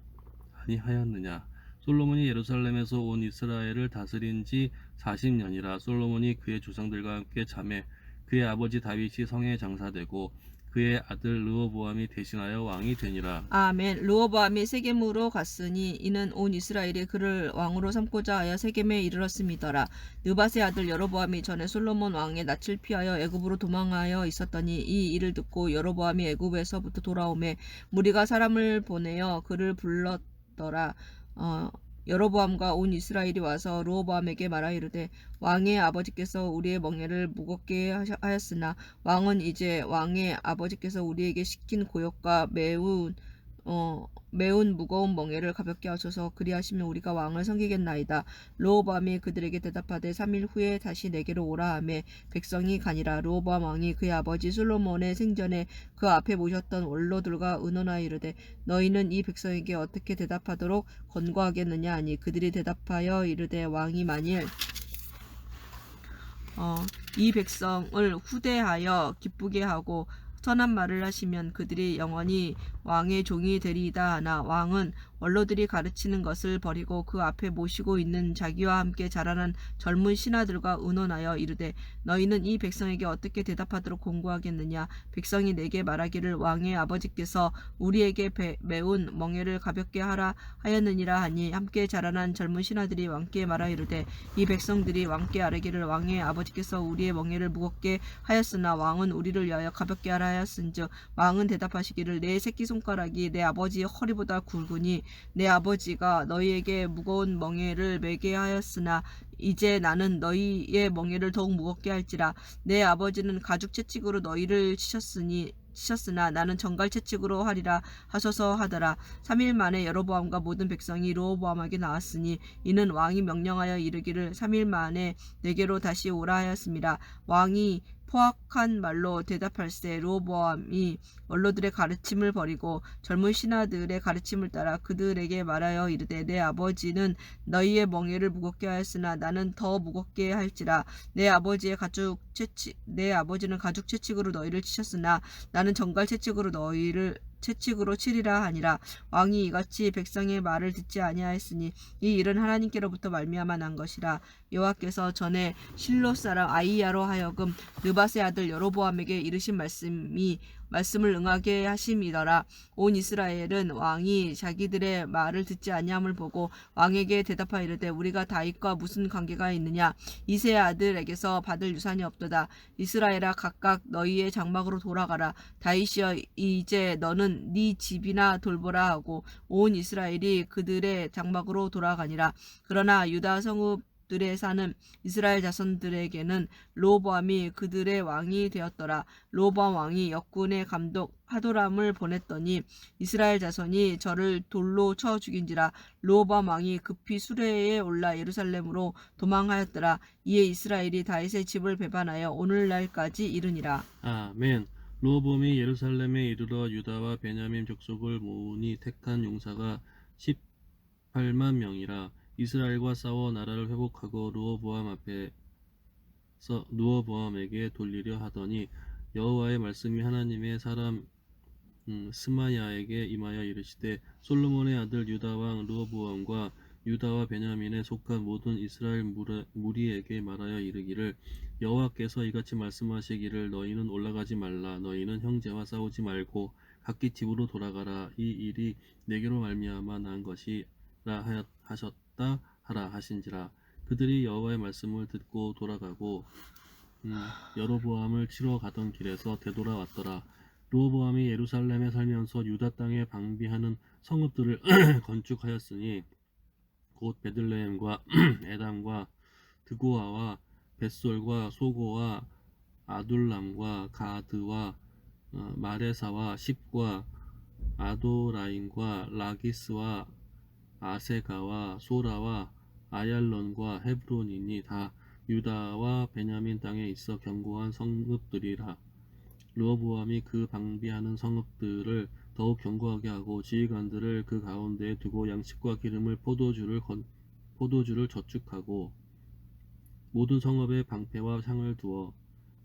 솔로몬이 예루살렘에서 온 이스라엘을 다스린 지 40년이라. 솔로몬이 그의 조상들과 함께 자매 그의 아버지 다윗이 성에 장사되고 그의 아들 르호보암이 대신하여 왕이 되니라. 아멘. 르호보암이 세겜으로 갔으니 이는 온 이스라엘이 그를 왕으로 삼고자 하여 세겜에 이르렀음이더라. 느밧의 아들 여로보암이 전에 솔로몬 왕의 낯을 피하여 애굽으로 도망하여 있었더니 이 일을 듣고 여로보암이 애굽에서부터 돌아오매 무리가 사람을 보내어 그를 불렀더라. 여로보암과 온 이스라엘이 와서 르호보암에게 말하 이르되 왕의 아버지께서 우리의 멍에를 무겁게 하였으나 왕은 이제 왕의 아버지께서 우리에게 시킨 고역과 매운 무거운 멍에를 가볍게 하소서. 그리하시면 우리가 왕을 섬기겠나이다. 르호보암이 그들에게 대답하되 3일 후에 다시 내게로 오라 하매 백성이 가니라. 르호보암 왕이 그의 아버지 솔로몬의 생전에 그 앞에 모셨던 원로들과 의논하여 이르되 너희는 이 백성에게 어떻게 대답하도록 권고하겠느냐 하니 그들이 대답하여 이르되 왕이 만일 이 백성을 후대하여 기쁘게 하고 선한 말을 하시면 그들이 영원히 왕의 종이 되리이다 하나 왕은 원로들이 가르치는 것을 버리고 그 앞에 모시고 있는 자기와 함께 자라난 젊은 신하들과 의논하여 이르되 너희는 이 백성에게 어떻게 대답하도록 권고하겠느냐. 백성이 내게 말하기를 왕의 아버지께서 우리에게 매운 멍에를 가볍게 하라 하였느니라 하니 함께 자라난 젊은 신하들이 왕께 말하 이르되 이 백성들이 왕께 아뢰기를 왕의 아버지께서 우리의 멍에를 무겁게 하였으나 왕은 우리를 위하여 가볍게 하라 하였은즉 왕은 대답하시기를 내 새끼손가락이 내 아버지의 허리보다 굵으니 내 아버지가 너희에게 무거운 멍에를 매게 하였으나 이제 나는 너희의 멍에를 더욱 무겁게 할지라. 내 아버지는 가죽 채찍으로 너희를 치셨으나 나는 정갈 채찍으로 하리라 하소서 하더라. 3일 만에 여로보암과 모든 백성이 르호보암에게 나왔으니 이는 왕이 명령하여 이르기를 3일 만에 내게로 다시 오라 하였습니다. 왕이 포악한 말로 대답할세 르호보암이 원로들의 가르침을 버리고 젊은 신하들의 가르침을 따라 그들에게 말하여 이르되 내 아버지는 너희의 멍에를 무겁게 하였으나 나는 더 무겁게 할지라. 내 아버지는 가죽 채찍으로 너희를 치셨으나 나는 정갈 채찍으로 너희를 채찍으로 치리라 하니라. 왕이 이같이 백성의 말을 듣지 아니하였으니 이 일은 하나님께로부터 말미암아 난 것이라. 여호와께서 전에 실로 사람 아히야로 하여금 느밧의 아들 여로보암에게 이르신 말씀을 응하게 하심이더라. 온 이스라엘은 왕이 자기들의 말을 듣지 아니함을 보고 왕에게 대답하여 이르되 우리가 다윗과 무슨 관계가 있느냐. 이새의 아들에게서 받을 유산이 없도다. 이스라엘아 각각 너희의 장막으로 돌아가라. 다윗이여 이제 너는 네 집이나 돌보라 하고 온 이스라엘이 그들의 장막으로 돌아가니라. 그러나 유다 성읍들에 사는 이스라엘 자손들에게는 르호보암이 그들의 왕이 되었더라. 르호보암 왕이 역군의 감독 하도람을 보냈더니 이스라엘 자손이 저를 돌로 쳐 죽인지라. 르호보암 왕이 급히 수레에 올라 예루살렘으로 도망하였더라. 이에 이스라엘이 다윗의 집을 배반하여 오늘날까지 이르니라. 아멘. 르호보암이 예루살렘에 이르러 유다와 베냐민 족속을 모으니 택한 용사가 18만 명이라. 이스라엘과 싸워 나라를 회복하고 르호보암에게 돌리려 하더니 여호와의 말씀이 하나님의 사람 스마야에게 임하여 이르시되 솔로몬의 아들 유다 왕 르호보암과 유다와 베냐민에 속한 모든 이스라엘 무리에게 말하여 이르기를 여호와께서 이같이 말씀하시기를 너희는 올라가지 말라. 너희는 형제와 싸우지 말고 각기 집으로 돌아가라. 이 일이 내게로 말미암아 난 것이라 하셨다 하라 하신지라. 그들이 여호와의 말씀을 듣고 돌아가고 여로보암을 치러 가던 길에서 되돌아왔더라. 르호보암이 예루살렘에 살면서 유다 땅에 방비하는 성읍들을 건축하였으니 곧 베들레헴과 에담과 드고아와 벳솔과 소고와 아둘람과 가드와 마레사와 십과 아도라임과 라기스와 아세가와 소라와 아얄론과 헤브론이니 다 유다와 베냐민 땅에 있어 견고한 성읍들이라. 르호보암이 그 방비하는 성읍들을 더욱 견고하게 하고 지휘관들을 그 가운데에 두고 양식과 기름을 포도주를 저축하고 모든 성읍에 방패와 창을 두어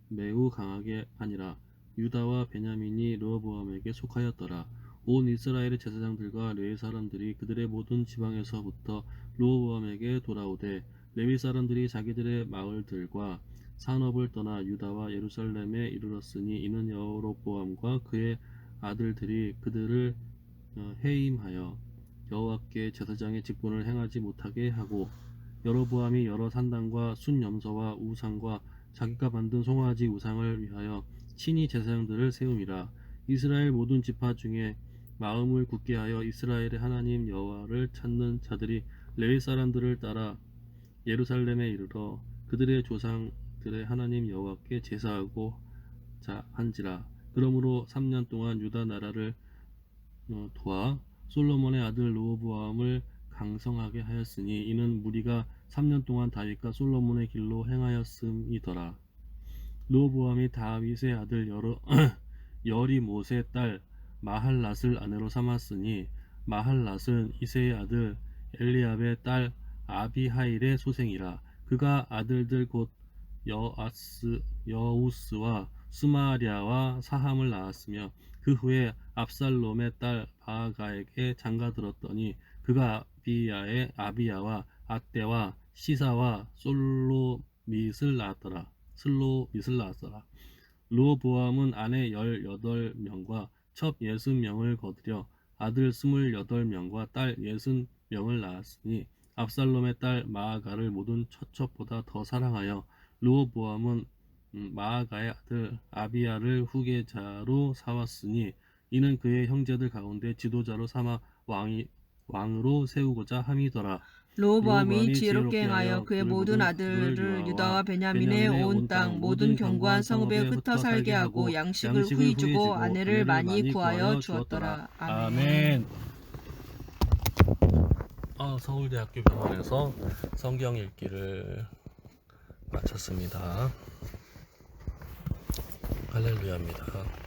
매우 강하게 하니라. 유다와 베냐민이 르호보암에게 속하였더라. 온 이스라엘의 제사장들과 레위 사람들이 그들의 모든 지방에서부터 르호보암에게 돌아오되 레위 사람들이 자기들의 마을들과 산업을 떠나 유다와 예루살렘에 이르렀으니 이는 여로보암과 그의 아들들이 그들을 해임하여 여호와께 제사장의 직분을 행하지 못하게 하고 여로보암이 여러 산당과 순염소와 우상과 자기가 만든 송아지 우상을 위하여 친히 제사장들을 세움이라. 이스라엘 모든 지파 중에 마음을 굳게 하여 이스라엘의 하나님 여호와를 찾는 자들이 레위 사람들을 따라 예루살렘에 이르러 그들의 조상들의 하나님 여호와께 제사하고 한지라. 그러므로 3년 동안 유다 나라를 도와 솔로몬의 아들 르호보암을 강성하게 하였으니 이는 무리가 3년 동안 다윗과 솔로몬의 길로 행하였음이더라. 르호보암이 다윗의 아들 여리못의 딸 마할랏을 아내로 삼았으니 마할랏은 이새의 아들 엘리압의 딸 아비하일의 소생이라. 그가 아들들 곧 여우스와 스마랴와 사함을 낳았으며 그 후에 압살롬의 딸 마아가에게 장가들었더니 그가 아비야와 아떼와 시사와 솔로밋을 낳았더라. 르호보암은 아내 18명과 첩 60명을 거두려 아들 28명과 딸 60명을 낳았으니 압살롬의 딸 마아가를 모든 처첩보다 더 사랑하여 르호보암은 마아가의 아들 아비야를 후계자로 삼았으니 이는 그의 형제들 가운데 지도자로 삼아 왕으로 세우고자 함이더라. 르호보암이 지혜롭게 행하여 그의 모든 아들을 유다와 베냐민의 온 땅 모든 견고한 성읍에 흩어 살게 하고 양식을 후히 주고 아내를 많이 구하여 주었더라. 아멘. 서울대학교 병원에서 성경 읽기를 마쳤습니다. 할렐루야입니다.